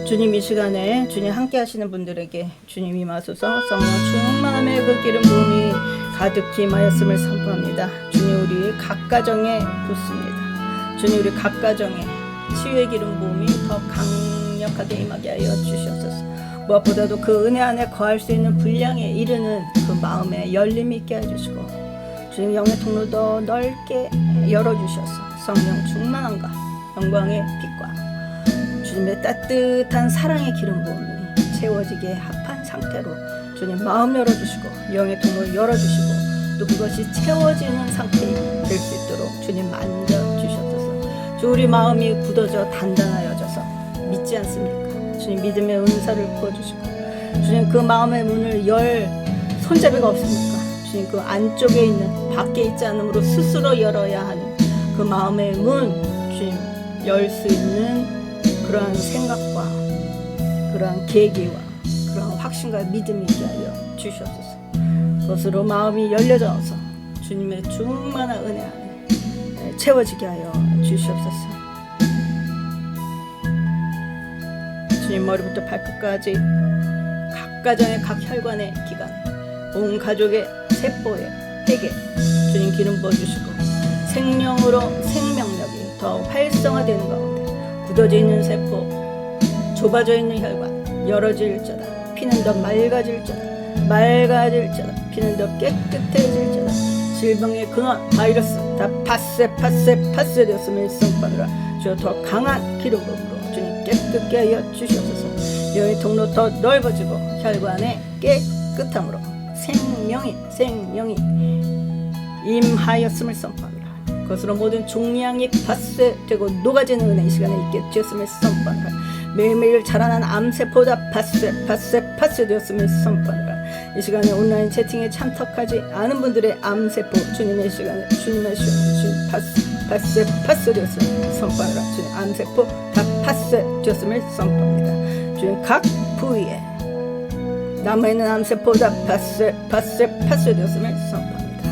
주님 이 시간에 주님 함께 하시는 분들에게 주님 임하소서. 성령 충만함의 그 기름 부음이 가득히 임하였음을 선포합니다. 주님 우리 각 가정에 붓습니다. 주님 우리 각 가정에 치유의 기름 부음이 더 강력하게 임하게 하여 주시옵소서. 무엇보다도 그 은혜 안에 거할 수 있는 분량에 이르는 그 마음에 열림이 있게 해주시고 주님 영의 통로 더 넓게 열어주셔서 성령 충만함과 영광의 빛과 주님의 따뜻한 사랑의 기름 부음이 채워지게 합한 상태로 주님 마음 열어주시고 영의 통로를 열어주시고 또 그것이 채워지는 상태가 될 수 있도록 주님 만져주셔서 주 우리 마음이 굳어져 단단하여져서 믿지 않습니까? 주님 믿음의 은사를 부어주시고 주님 그 마음의 문을 열 손잡이가 없습니까? 주님 그 안쪽에 있는 밖에 있지 않으므로 스스로 열어야 하는 그 마음의 문 주님 열 수 있는 그러한 생각과 그러한 계기와 그러한 확신과 믿음이 있게 하여 주시옵소서. 그것으로 마음이 열려져서 주님의 충만한 은혜 안에 채워지게 하여 주시옵소서. 주님 머리부터 발끝까지 각 가정의 각 혈관의 기관 온 가족의 세포의 회개 주님 기름 부어주시고 생명으로 생명력이 더 활성화되는 가운데 굳어져 있는 세포 좁아져 있는 혈관 열어질지어다. 피는 더 맑아질지어다. 피는 더 깨끗해질지어다. 질병의 근원 바이러스 다 파쇄 되었음을 선포하노라. 주여 더 강한 기름부음으로 주님 깨끗게 하여 주시옵소서. 영의 통로 더 넓어지고 혈관의 깨끗함으로 생명이 임하였음을 선포하노라. 그것으로 모든 종양이 파쇄되고 녹아지는 은혜 이 시간에 있게 되었음을 선포하노라. 매일매일 자라난 암세포다 파쇄되었음을 선포하노라. 이 시간에 온라인 채팅에 참석하지 않은 분들의 암세포 주님의 시간에 주님의 시간에 파쇄되었음을 선포하노라. 주님 암세포 다 파쇄되었음을 선포합니다. 주님 각 부위에 남아있는 암세포 다 파쇄되었음을 선포합니다.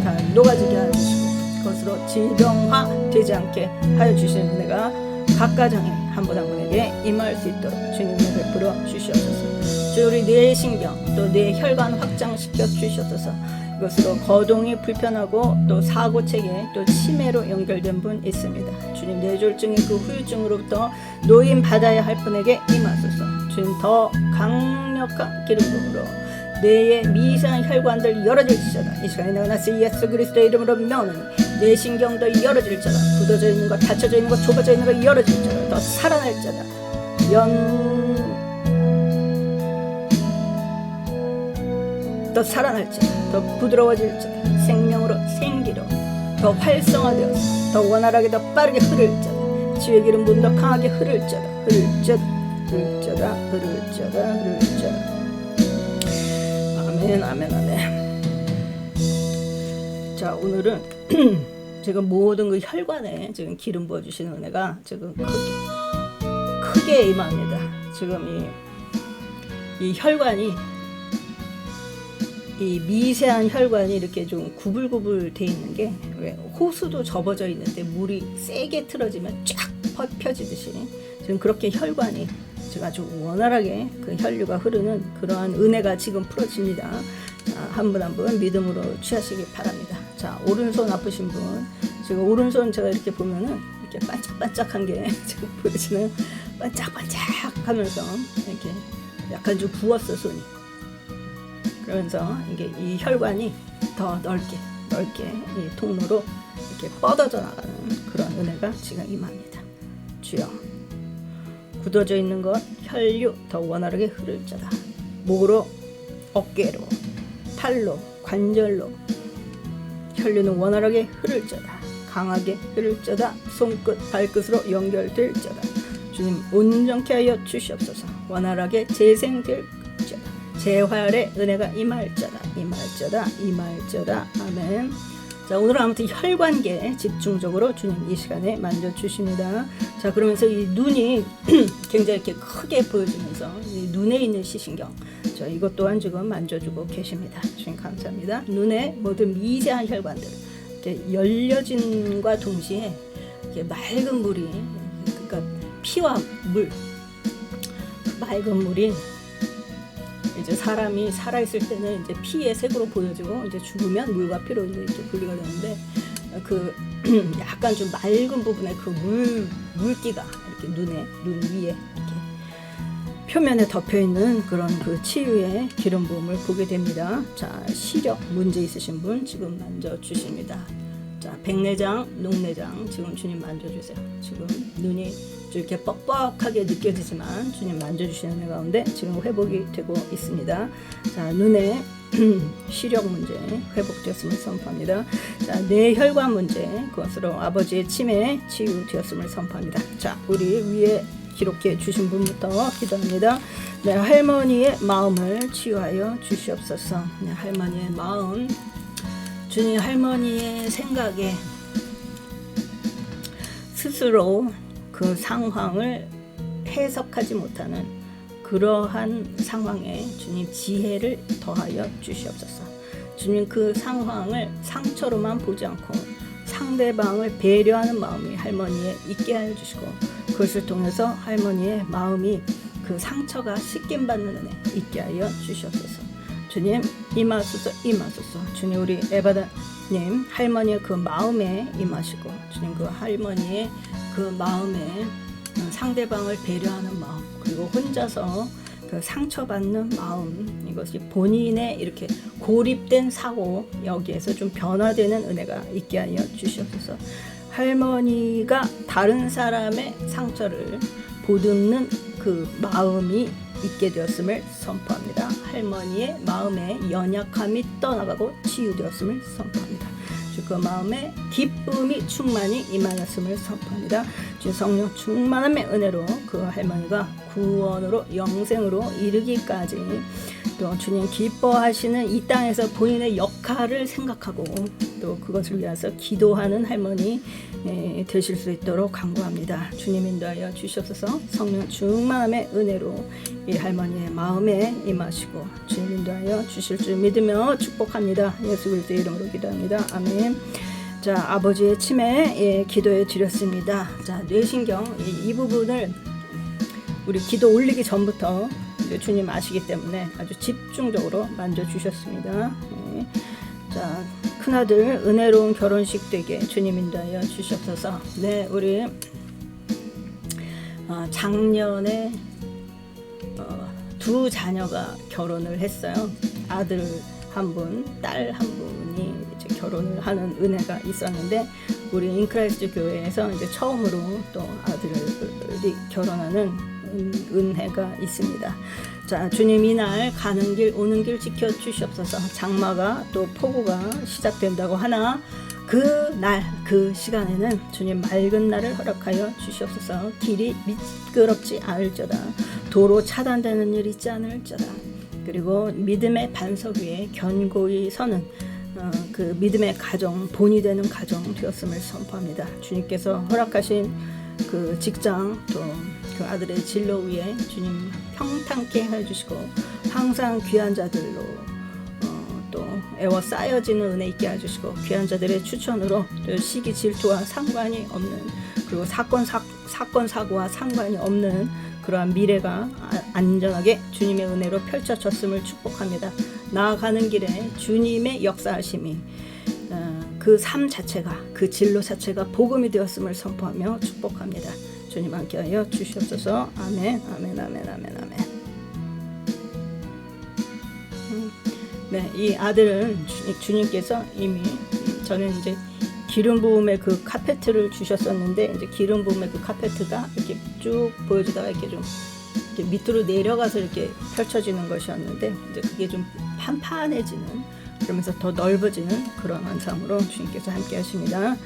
다 녹아지게 하여 주시고 그것으로 질병화 되지 않게 하여 주시는 은혜가 각 가정에 한 분 한 분에게 임할 수 있도록 주님을 베풀어 주시옵소서. 주 우리 뇌신경 또 뇌 혈관 확장시켜 주시옵소서. 이것으로 거동이 불편하고 또 사고체계 또 치매로 연결된 분 있습니다. 주님 뇌졸중의 그 후유증으로부터 노임 받아야 할 분에게 임하소서. 주님 더 강력한 기름부음으로 뇌의 미세한 혈관들 열어질지어다. 이 시간에 내가 나스 예수 그리스도의 이름으로 명하노니 뇌 신경도 열어질지어다. 굳어져 있는 것 닫혀져 있는 것 좁아져 있는 것 열어질지어다. 더 살아날지어다. 더 살아날지어다. 더 부드러워질지어다. 생명으로 생기로 더 활성화되어서 더 원활하게 더 빠르게 흐를지어다. 지혜의 기름 부음 더 강하게 흐를지어다. 아멘. 자 오늘은 지금 모든 그 혈관에 지금 기름 부어주시는 은혜가 지금 크게 임합니다. 지금 이 혈관이 이 미세한 혈관이 이렇게 좀 구불구불 돼 있는 게 왜 호수도 접어져 있는데 물이 세게 틀어지면 쫙 펴지듯이 지금 그렇게 혈관이 지금 아주 원활하게 그 혈류가 흐르는 그러한 은혜가 지금 풀어집니다. 한 분 한 분 믿음으로 취하시기 바랍니다. 자 오른손 아프신 분 지금 오른손 제가 이렇게 보면은 이렇게 반짝반짝한 게 지금 보이시나요? 반짝반짝하면서 이렇게 약간 좀 부었어 손이. 그러면서 이게 이 혈관이 더 넓게 이 통로로 이렇게 뻗어져 나가는 그런 은혜가 지금 임합니다. 주여 굳어져 있는 것 혈류 더 원활하게 흐를지어다. 목으로 어깨로 팔로 관절로 혈류는 원활하게 흐를지어다. 강하게 흐를지어다. 손끝 발끝으로 연결될지어다. 주님 온전케 하여 주시옵소서. 원활하게 재생될지어다. 재활의 은혜가 임할지어다. 아멘. 자 오늘 아무튼 혈관계 집중적으로 주님 이 시간에 만져주십니다. 자 그러면서 이 눈이 굉장히 이렇게 크게 보여지면서 이 눈에 있는 시신경 자 이것 또한 지금 만져주고 계십니다. 주님 감사합니다. 눈의 모든 미세한 혈관들 이렇게 열려진과 동시에 이렇게 맑은 물이 그러니까 피와 물 맑은 물이 이제 사람이 살아있을 때는 이제 피의 색으로 보여지고 이제 죽으면 물과 피로 이제 분리가 되는데 그 약간 좀 맑은 부분에 그 물기가 이렇게 눈 위에 이렇게 표면에 덮여 있는 그런 그 치유의 기름 부음을 보게 됩니다. 자, 시력 문제 있으신 분 지금 만져 주십니다. 자, 백내장, 녹내장 지금 주님 만져주세요. 지금 눈이 이렇게 뻑뻑하게 느껴지지만 주님 만져주시는 데 가운데 지금 회복이 되고 있습니다. 자, 눈에 시력 문제 회복되었음을 선포합니다. 자, 뇌혈관 문제 그것으로 아버지의 치매 치유되었음을 선포합니다. 자, 우리 위에 기록해 주신 분부터 기도합니다. 네, 할머니의 마음을 치유하여 주시옵소서. 네, 할머니의 마음, 주님 할머니의 생각에 스스로 그 상황을 해석하지 못하는 그러한 상황에 주님 지혜를 더하여 주시옵소서. 주님 그 상황을 상처로만 보지 않고 상대방을 배려하는 마음이 할머니에 있게 하여 주시고 그것을 통해서 할머니의 마음이 그 상처가 씻김받는 은혜 있게 하여 주시옵소서. 주님 임하소서 임하소서. 주님 우리 에바다님 할머니의 그 마음에 임하시고 주님 그 할머니의 그 마음에 상대방을 배려하는 마음 그리고 혼자서 그 상처받는 마음 이것이 본인의 이렇게 고립된 사고 여기에서 좀 변화되는 은혜가 있게 하여 주시옵소서. 할머니가 다른 사람의 상처를 보듬는 그 마음이 있게 되었음을 선포합니다. 할머니의 마음에 연약함이 떠나가고 치유되었음을 선포합니다. 그 마음에 기쁨이 충만히 임하였음을 선포합니다. 주 성령 충만함의 은혜로 그 할머니가 구원으로 영생으로 이르기까지 또 주님 기뻐하시는 이 땅에서 본인의 역할을 생각하고 또 그것을 위해서 기도하는 할머니 되실 수 있도록 간구합니다. 주님 인도하여 주시옵소서. 성령 충만함의 은혜로 이 할머니의 마음에 임하시고 주님 인도하여 주실 줄 믿으며 축복합니다. 예수 그리스도의 이름으로 기도합니다. 아멘. 자, 아버지의 치매 기도해 드렸습니다. 자, 뇌신경 이 부분을 우리 기도 올리기 전부터 이제 주님 아시기 때문에 아주 집중적으로 만져주셨습니다. 네. 자, 큰아들 은혜로운 결혼식 되게 주님 인도하여 주셨어서 네, 우리 작년에 두 자녀가 결혼을 했어요. 아들 한 분, 딸 한 분이 이제 결혼을 하는 은혜가 있었는데 우리 인크라이스트 교회에서 이제 처음으로 또 아들이 결혼하는 은혜가 있습니다. 자, 주님 이날 가는 길 오는 길 지켜 주시옵소서. 장마가 또 폭우가 시작된다고 하나 그 날 그 시간에는 주님 맑은 날을 허락하여 주시옵소서. 길이 미끄럽지 않을지어다. 도로 차단되는 일 있지 않을지어다. 그리고 믿음의 반석 위에 견고히 서는 그 믿음의 가정 본이 되는 가정 되었음을 선포합니다. 주님께서 허락하신 그 직장 또 그 아들의 진로 위에 주님 평탄케 해주시고 항상 귀한 자들로 또 애워싸여지는 은혜 있게 해주시고 귀한 자들의 추천으로 또 시기 질투와 상관이 없는 그리고 사건 사고와 상관이 없는 그러한 미래가 안전하게 주님의 은혜로 펼쳐졌음을 축복합니다. 나아가는 길에 주님의 역사하심이 그 삶 자체가 그 진로 자체가 복음이 되었음을 선포하며 축복합니다. 주님 함께하여 주시옵소서. 아멘 아멘 아멘 아멘 아멘. 네, 이 아들은 주님께서 이미 저는 이제 기름 부음의 그 카페트를 주셨었는데 이제 기름 부음의 그 카페트가 이렇게 쭉 보여주다가 이렇게 좀 이렇게 밑으로 내려가서 이렇게 펼쳐지는 것이었는데 이제 그게 좀 판판해지는 그러면서 더 넓어지는 그런 환상으로 주님께서 함께 하십니다.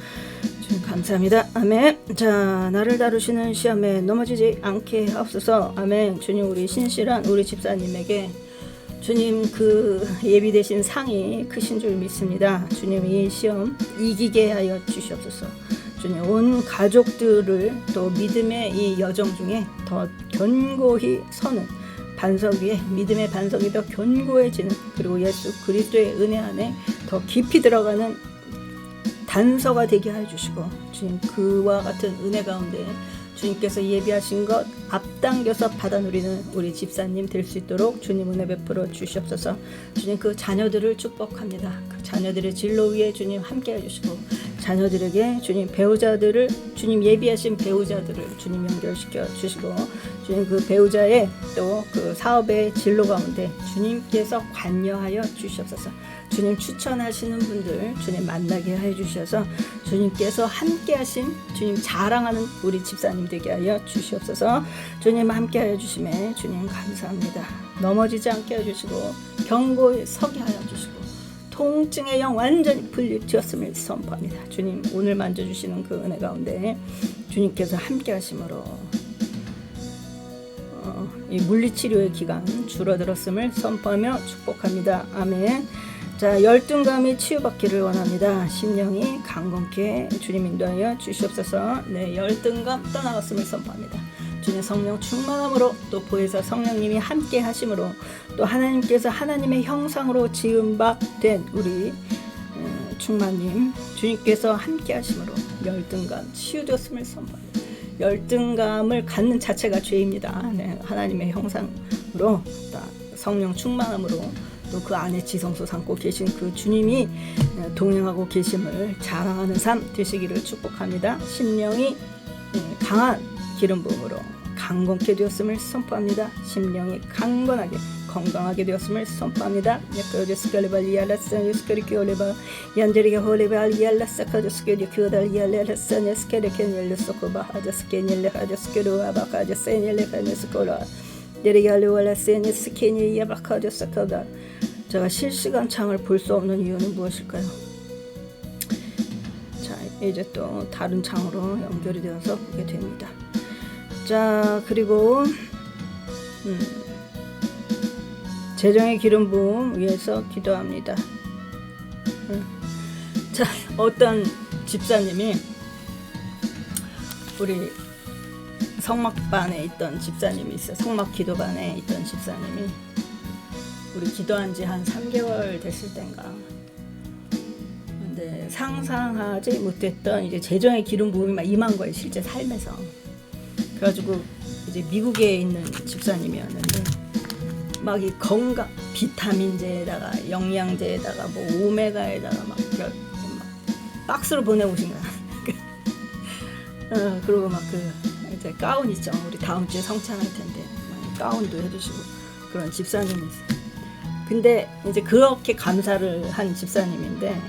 주님 감사합니다. 아멘. 자, 나를 다루시는 시험에 넘어지지 않게 하옵소서. 아멘. 주님 우리 신실한 우리 집사님에게 주님 그 예비되신 상이 크신 줄 믿습니다. 주님 이 시험 이기게 하여 주시옵소서. 주님 온 가족들을 또 믿음의 이 여정 중에 더 견고히 서는 반석 위에 믿음의 반석이 더 견고해지는 그리고 예수 그리스도의 은혜 안에 더 깊이 들어가는 단서가 되게 해주시고 주님 그와 같은 은혜 가운데 주님께서 예비하신 것 앞당겨서 받아 누리는 우리 집사님 될 수 있도록 주님 은혜 베풀어 주시옵소서. 주님 그 자녀들을 축복합니다. 그 자녀들의 진로 위에 주님 함께 해주시고 자녀들에게 주님 배우자들을 주님 예비하신 배우자들을 주님 연결시켜 주시고 주님 그 배우자의 또 그 사업의 진로 가운데 주님께서 관여하여 주시옵소서. 주님 추천하시는 분들 주님 만나게 해 주셔서 주님께서 함께 하신 주님 자랑하는 우리 집사님 되게 하여 주시옵소서. 주님 함께 하여 주심에 주님 감사합니다. 넘어지지 않게 해 주시고 견고히 서게 하여 주시고 통증의 영 완전히 분리되었음을 선포합니다. 주님 오늘 만져주시는 그 은혜 가운데 주님께서 함께 하심으로 이 물리치료의 기간 줄어들었음을 선포하며 축복합니다. 아멘. 자, 열등감이 치유받기를 원합니다. 심령이 강건케 주님 인도하여 주시옵소서. 네, 열등감 떠나갔음을 선포합니다. 주님 성령 충만함으로 또 보혜사 성령님이 함께 하심으로 또 하나님께서 하나님의 형상으로 지은 바 된 우리 충만님 주님께서 함께 하심으로 열등감 치유되었음을 선포합니다. 열등감을 갖는 자체가 죄입니다. 네, 하나님의 형상으로 성령 충만함으로 또 그 안에 지성소 삼고 계신 그 주님이 동행하고 계심을 자랑하는 삶 되시기를 축복합니다. 심령이 강한 기름 부음으로 강건케 되었음을 선포합니다. 심령이 강건하게 건강하게 되었음을 선포합니다. 제가 실시간 창을 볼 수 없는 이유는 무엇일까요? 자, 이제 또 다른 창으로 연결이 되어서 보게 됩니다. 자, 그리고 재정의 기름 부음 위해서 기도합니다. 자, 어떤 집사님이 우리 성막반에 있던 집사님이 있어요. 성막 기도반에 있던 집사님이 우리 기도한 지 한 3개월 됐을 땐가. 근데 상상하지 못했던 이제 재정의 기름 부음이 막 임한 거예요. 실제 삶에서. 그래가지고 이제 미국에 있는 집사님이었는데 막 이 건강 비타민제에다가 영양제에다가 뭐 오메가에다가 막 박스로 보내오신 거야. 그리고 막 그 이제 가운 있죠. 우리 다음 주에 성찬할 텐데 가운도 해주시고 그런 집사님이 있어요. 근데 이제 그렇게 감사를 한 집사님인데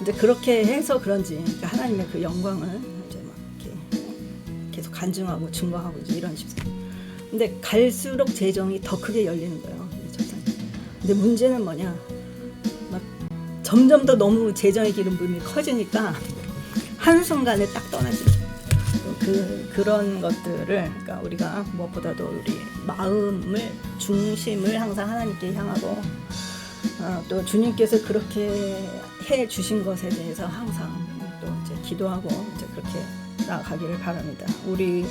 이제 그렇게 해서 그런지 하나님의 그 영광을 이제 막 이렇게 계속 간증하고 증거하고 이제 이런 집사님. 근데 갈수록 재정이 더 크게 열리는 거예요. 근데 문제는 뭐냐? 막 점점 더 너무 재정의 기름 부음이 커지니까 한순간에 딱 떠나지. 그런 것들을 그러니까 우리가 무엇보다도 우리 마음을 중심을 항상 하나님께 향하고 또 주님께서 그렇게 해 주신 것에 대해서 항상 또 이제 기도하고 이제 그렇게 나아가기를 바랍니다. 우리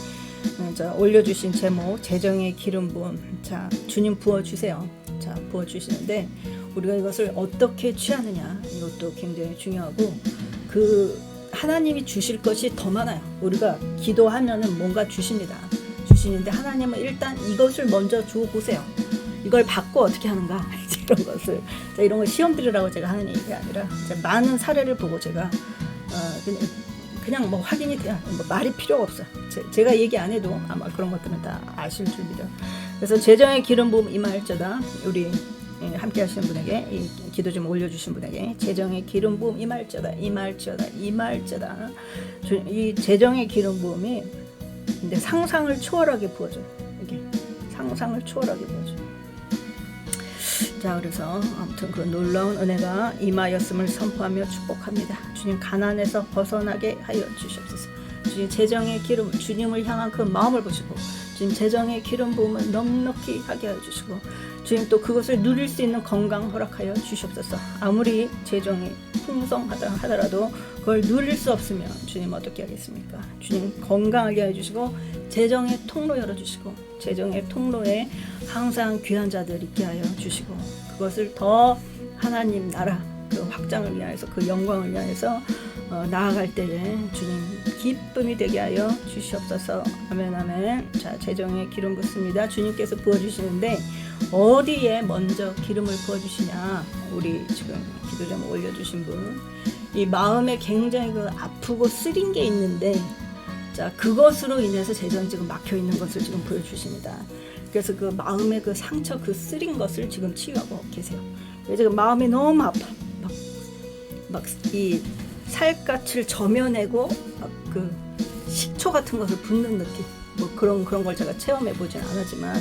올려주신 제목 재정의 기름 부음. 자, 주님 부어주세요. 자, 부어주시는데 우리가 이것을 어떻게 취하느냐 이것도 굉장히 중요하고 그 하나님이 주실 것이 더 많아요. 우리가 기도하면은 뭔가 주시는데 하나님은 일단 이것을 먼저 주어 보세요. 이걸 받고 어떻게 하는가 이런 것을 이런 걸 시험 들으라고 제가 하는 얘기가 아니라 많은 사례를 보고 제가 그냥 뭐 확인이 돼요. 뭐 말이 필요가 없어요. 제가 얘기 안 해도 아마 그런 것들은 다 아실 줄 믿어요. 그래서 재정의 기름 부음 임할저다 우리 함께 하시는 분에게 이 기도 좀 올려주신 분에게 재정의 기름 부음 임할저다 이 재정의 기름 부음이 근데 상상을 초월하게 부어줘요. 이게 상상을 초월하게 부어줘요. 자, 그래서 아무튼 그 놀라운 은혜가 임하였음을 선포하며 축복합니다. 주님 가난에서 벗어나게 하여 주시옵소서. 주님 재정의 기름 주님을 향한 그 마음을 보시고 주님 재정의 기름 부음을 넉넉히 하게 하여 주시고 주님 또 그것을 누릴 수 있는 건강 허락하여 주시옵소서. 아무리 재정이 풍성하다 하더라도 그걸 누릴 수 없으면 주님 어떻게 하겠습니까? 주님 건강하게 해주시고 재정의 통로 열어주시고 재정의 통로에 항상 귀한 자들 있게 하여 주시고 그것을 더 하나님 나라 그 확장을 위하여서 그 영광을 위하여서 나아갈 때에 주님 기쁨이 되게 하여 주시옵소서. 아멘 아멘. 자, 재정의 기름 붓습니다. 주님께서 부어주시는데 어디에 먼저 기름을 부어주시냐? 우리 지금 기도 좀 올려주신 분, 이 마음에 굉장히 그 아프고 쓰린 게 있는데, 자, 그것으로 인해서 재정이 지금 막혀 있는 것을 지금 보여주십니다. 그래서 그 마음의 그 상처, 그 쓰린 것을 지금 치유하고 계세요. 지금 마음이 너무 아파. 막 이 살갗을 저며내고 막 그 식초 같은 것을 붓는 느낌. 뭐 그런 걸 제가 체험해 보진 않았지만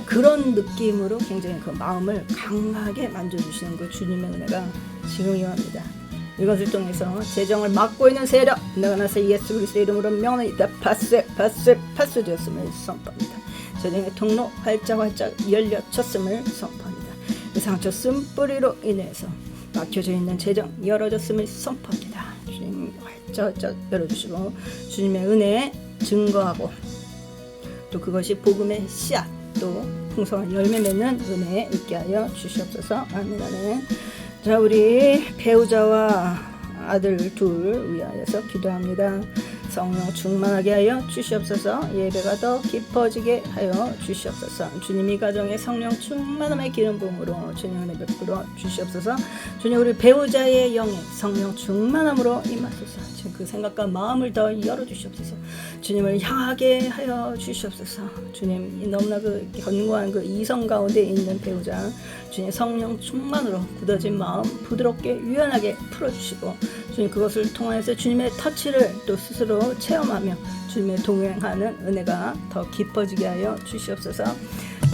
그런 느낌으로 굉장히 그 마음을 강하게 만져주시는 그 주님의 은혜가 지금 임합니다. 이것을 통해서 재정을 막고 있는 세력, 내가 나서 예수 그리스도의 이름으로 명하노니 파쇄 되었음을 선포합니다. 재정의 통로 활짝 열려졌음을 선포합니다. 그 상처 쓴뿌리로 인해서 막혀져 있는 재정 열어졌음을 선포합니다. 주님 활짝 열어주시고 주님의 은혜에 증거하고 또 그것이 복음의 씨앗, 또 풍성한 열매 맺는 은혜에 있게 하여 주시옵소서. 아멘. 아멘. 자, 우리 배우자와 아들 둘 위하여서 기도합니다. 성령 충만하게 하여 주시옵소서. 예배가 더 깊어지게 하여 주시옵소서. 주님이 가정에 성령 충만함의 기름 부음으로 주님의 베풀어 주시옵소서. 주님, 우리 배우자의 영에 성령 충만함으로 임하소서. 지금 그 생각과 마음을 더 열어주시옵소서. 주님을 향하게 하여 주시옵소서. 주님, 너무나 그 견고한 그 이성 가운데 있는 배우자, 주님 성령 충만으로 굳어진 마음 부드럽게 유연하게 풀어주시고, 주님 그것을 통해서 주님의 터치를 또 스스로 체험하며 주님의 동행하는 은혜가 더 깊어지게 하여 주시옵소서.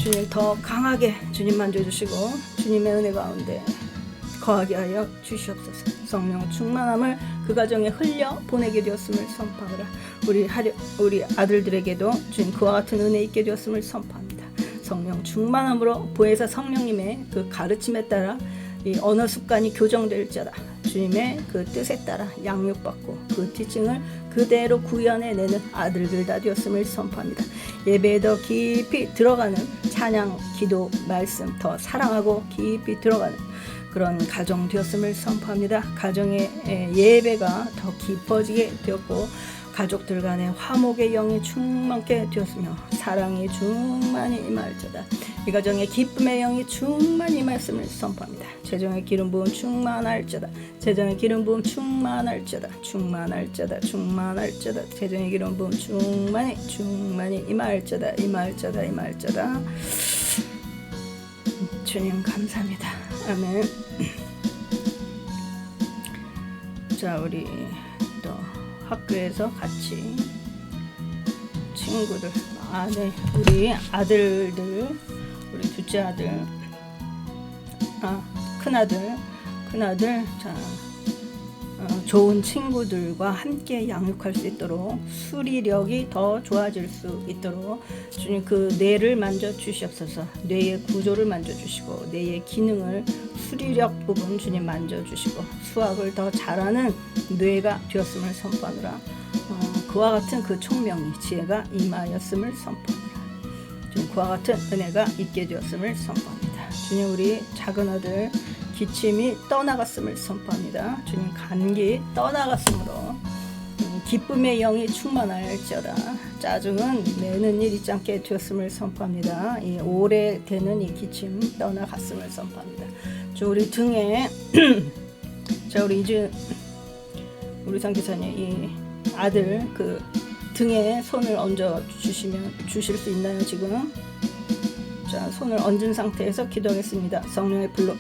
주님 더 강하게 주님 만져주시고 주님의 은혜 가운데 거하게 하여 주시옵소서. 성령 충만함을 그 가정에 흘려 보내게 되었음을 선포하라. 우리 아들들에게도 주님 그와 같은 은혜 있게 되었음을 선포합니다. 성령 충만함으로 보혜사 성령님의 그 가르침에 따라 이 언어 습관이 교정될지어다. 주님의 그 뜻에 따라 양육받고 그 티칭을 그대로 구현해내는 아들들 다 되었음을 선포합니다. 예배에 더 깊이 들어가는 찬양, 기도, 말씀 더 사랑하고 깊이 들어가는 그런 가정 되었음을 선포합니다. 가정의 예배가 더 깊어지게 되었고 가족들 간의 화목의 영이 충만케 되었으며 사랑이 충만히 임할지어다. 이 가정에 기쁨의 영이 충만히 임했음을 선포합니다. 재정의 기름 부음 충만할지어다. 재정의 기름 부음 충만할지어다. 충만할지어다. 재정의 기름 부음 충만히 임할지어다. 주님 감사합니다. 아멘. 자, 우리 또 학교에서 같이 친구들, 우리 아들들, 우리 둘째 아들, 큰아들, 자, 좋은 친구들과 함께 양육할 수 있도록 수리력이 더 좋아질 수 있도록 주님 그 뇌를 만져 주시옵소서. 뇌의 구조를 만져 주시고 뇌의 기능을 수리력 부분 주님 만져 주시고 수학을 더 잘하는 뇌가 되었음을 선포하노라. 그와 같은 그 총명이 지혜가 임하였음을 선포합니다. 주님 그와 같은 은혜가 있게 되었음을 선포합니다. 주님 우리 작은 아들 기침이 떠나갔음을 선포합니다. 주님 감기 떠나갔으므로 기쁨의 영이 충만할지어다. 짜증은 내는 일 있지 않게 되었음을 선포합니다. 이 오래되는 이 기침 떠나갔음을 선포합니다. 저 우리 등에 자 우리 이제 우리 상기사님 이 아들 그 등에 손을 얹어 주실 수 있나요 지금? 자, 손을 얹은 상태에서 기도하겠습니다. 성령의 불로.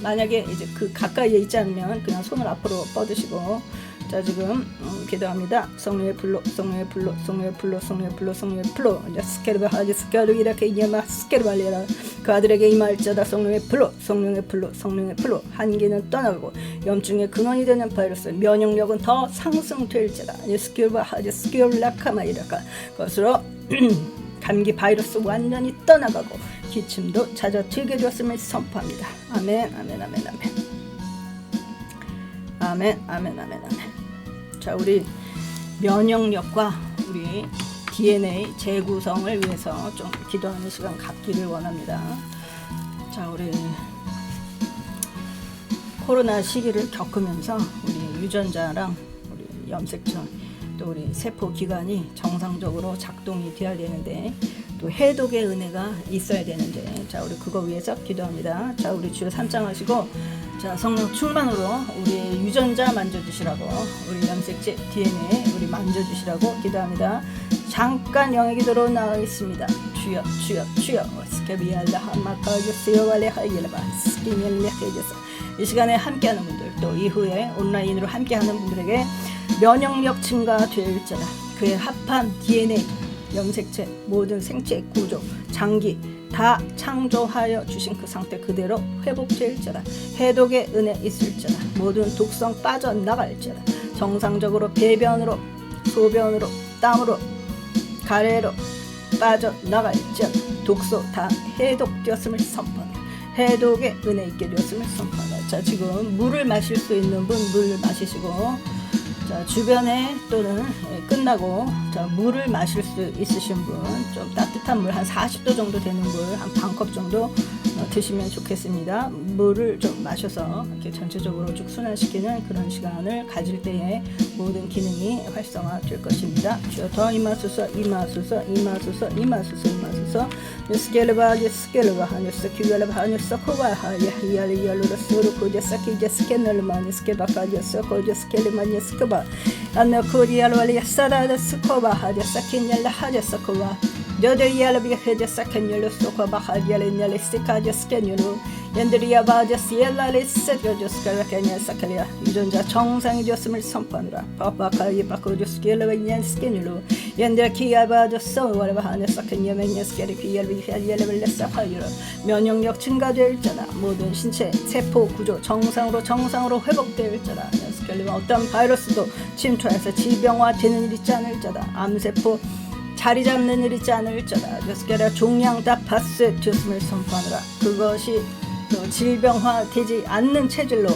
만약에 이제 그 가까이에 있지 않으면 그냥 손을 앞으로 뻗으시고, 자 지금 기도합니다. 성령의 불로. 이제 스케르바하지 스케르 이렇게 이마 스케르발리라. 그 아들에게 임할지어다. 성령의 불로. 한기는 떠나고 염증의 근원이 되는 바이러스 면역력은 더 상승될지어다. 스케르바하지 스케르라카마이라카 것으로. 감기 바이러스 완전히 떠나가고 기침도 잦아들게 되었음을 선포합니다. 아멘. 자, 우리 면역력과 우리 DNA 재구성을 위해서 좀 기도하는 시간 갖기를 원합니다. 자, 우리 코로나 시기를 겪으면서 우리 유전자랑 우리 염색체 또 우리 세포 기관이 정상적으로 작동이 되어야 되는데 또 해독의 은혜가 있어야 되는데, 자 우리 그거 위해서 기도합니다. 자 우리 주여 삼창하시고, 자 성령 충만으로 우리 유전자 만져주시라고, 우리 염색체 DNA 우리 만져주시라고 기도합니다. 잠깐 영의 기도로 나가겠습니다. 주여 주여 주여. 이 시간에 함께하는 분들, 또 이후에 온라인으로 함께하는 분들에게 면역력 증가될지어다. 그에 합한 DNA, 염색체, 모든 생체 구조, 장기 다 창조하여 주신 그 상태 그대로 회복될지어다. 해독의 은혜 있을지어다. 모든 독성 빠져나갈지어다. 정상적으로 배변으로, 소변으로, 땀으로, 가래로 빠져나갈지어다. 독소 다 해독되었음을 선포한다. 해독의 은혜 있게 되었음을 선포한다. 자 지금 물을 마실 수 있는 분 물 마시시고, 자 주변에 또는 끝나고 자 물을 마실 수 있으신 분, 좀 따뜻한 물 한 40도 정도 되는 물 한 반 컵 정도 드시면 좋겠습니다. 물을 좀 마셔서 이렇게 전체적으로 쭉 순환시키는 그런 시간을 가질 때에 모든 기능이 활성화될 것입니다. 주여 더 임하소서 임하소서 임하소서 임하소서 임하소서. 뉴스켈바 뉴스켈바 뉴스키엘바 뉴스코바 야야야루스루 코제스키 제스케널마 뉴스케바카 뉴스코 제스켈마 뉴스코바 안나 코리알왈리 사다스코바 하제스키엘라 하제스코바 저들이알라 비헤제스케엘로 소코바 하제엘라 스카제스케엘로 엔드리아 바제스엘라레스저저스카라케냐사칼리아. 유전자 정상이 되었음을 선포하노라. 파파카이 바코조스케엘라베냐스케닐로 엔드리아 바제스오와라바하네사케냐메냐스케리키엘비히알레벨레사파이로. 면역력 증가될자다. 모든 신체 세포 구조 정상으로 회복될자다. 어떤 바이러스도 침투해서 질병화되는 일 있지 않을자다. 암세포 자리 잡는 일 있지 않을자다. 종양 다 파스되었음을 선포하노라. 그것이 또 질병화되지 않는 체질로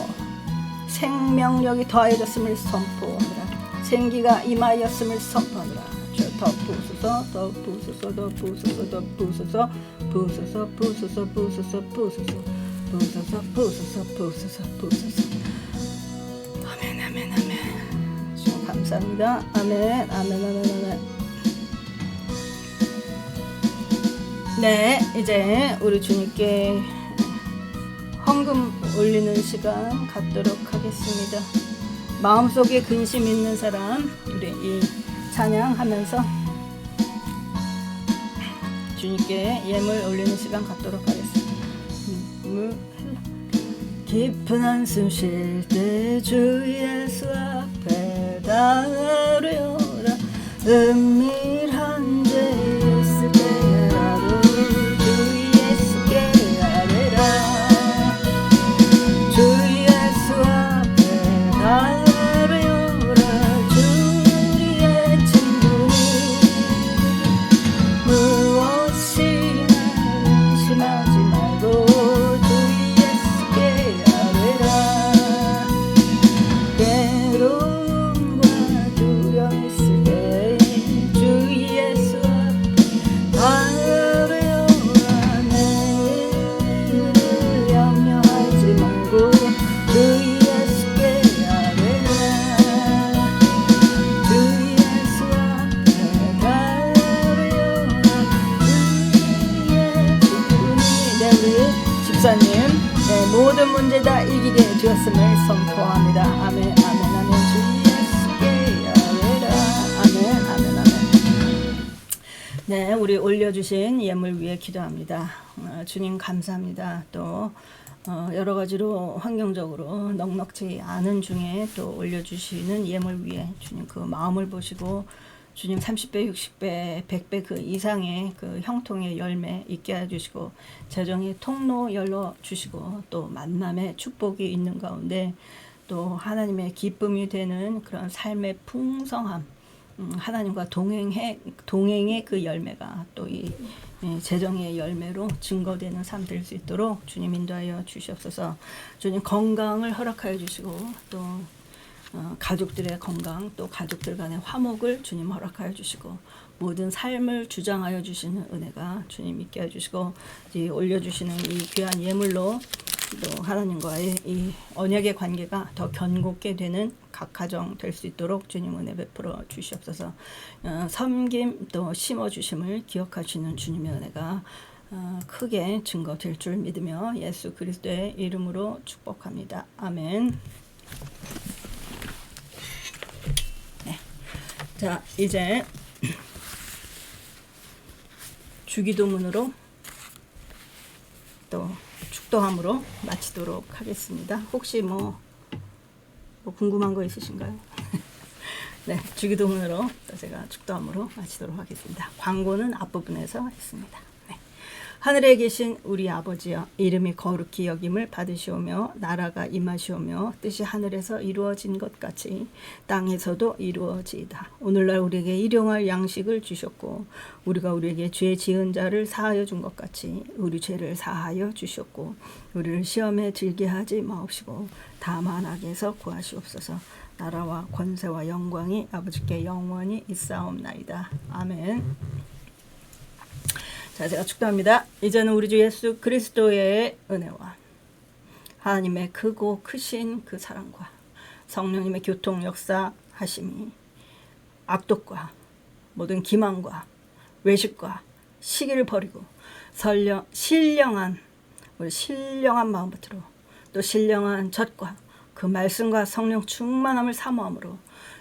생명력이 더해졌음을 선포하노라. 생기가 임하였음을 선포하노라. 더 부소서 더 부소서 더 부소서 더 부소서 부소서 부소서 부소서 부소서 부소서 부소서 부소서 부소서. 아멘 아멘 아멘. 주님 감사합니다. 아멘 아멘 아멘 아멘. 네, 이제 우리 주님께 헌금 올리는 시간 갖도록 하겠습니다. 마음속에 근심 있는 사람, 우리 이 찬양하면서 주님께 예물 올리는 시간 갖도록 하겠습니다. 깊은 한숨 쉴 때 주 예수 앞에 달려라. 은밀한 죄 있을 때라도 주 예수께 아뢰라. 주 예수 앞에 달려라. 주의 친구니 무엇이나 의심하지 말고 주 예수께 아뢰라. 괴로움과 두려움 있을 때 주 예수 앞에 아뢰라. 내일을 염려하지 말고 주 예수께 아뢰라. 주 예수 앞에 아뢰라. 주의 주님이. 네, 우리 집사님, 네, 모든 문제 다 이기게 되었음을 선포합니다. 아멘 아멘 아멘. 주 예수께 아뢰라. 아멘 아멘 아멘. 네, 우리 올려주신 예물 위에 기도합니다. 주님 감사합니다. 또 여러 가지로 환경적으로 넉넉지 않은 중에 또 올려주시는 예물 위에 주님 그 마음을 보시고 주님 30배, 60배, 100배 그 이상의 그 형통의 열매 있게 해주시고 재정의 통로 열어 주시고 또 만남의 축복이 있는 가운데 또 하나님의 기쁨이 되는 그런 삶의 풍성함, 하나님과 동행의 그 열매가 또 이 재정의 열매로 증거되는 삶 될 수 있도록 주님 인도하여 주시옵소서. 주님 건강을 허락하여 주시고 또 가족들의 건강, 또 가족들 간의 화목을 주님 허락하여 주시고 모든 삶을 주장하여 주시는 은혜가 주님 있게 해주시고 올려주시는 이 귀한 예물로 또 하나님과의 이 언약의 관계가 더 견고하게 되는 각 가정 될 수 있도록 주님 은혜 베풀어 주시옵소서. 섬김 또 심어 주심을 기억하시는 주님의 은혜가 크게 증거될 줄 믿으며 예수 그리스도의 이름으로 축복합니다. 아멘. 네. 자, 이제 주기도문으로 또 축도함으로 마치도록 하겠습니다. 혹시 뭐 궁금한 거 있으신가요? 네, 주기도문으로 또 제가 축도함으로 마치도록 하겠습니다. 광고는 앞부분에서 했습니다. 네. 하늘에 계신 우리 아버지여, 이름이 거룩히 여김을 받으시오며 나라가 임하시오며 뜻이 하늘에서 이루어진 것 같이 땅에서도 이루어지이다. 오늘날 우리에게 일용할 양식을 주셨고 우리가 우리에게 죄 지은 자를 사하여 준 것 같이 우리 죄를 사하여 주셨고 우리를 시험에 들게 하지 마옵시고 다만 악에서 구하시옵소서. 나라와 권세와 영광이 아버지께 영원히 있사옵나이다. 아멘. 자, 제가 축도합니다. 이제는 우리 주 예수 그리스도의 은혜와 하나님의 크고 크신 그 사랑과 성령님의 교통 역사하심이 악독과 모든 기만과 외식과 시기를 버리고 신령한 마음부터로 또 신령한 젖과 그 말씀과 성령 충만함을 사모함으로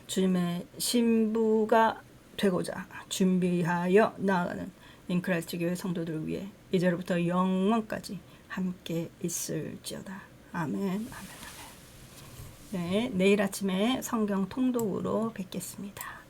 주님의 신부가 되고자 준비하여 나아가는 인크라이스트 교회 성도들을 위해 이제로부터 영원까지 함께 있을지어다. 아멘. 아멘. 아멘. 네, 내일 아침에 성경 통독으로 뵙겠습니다.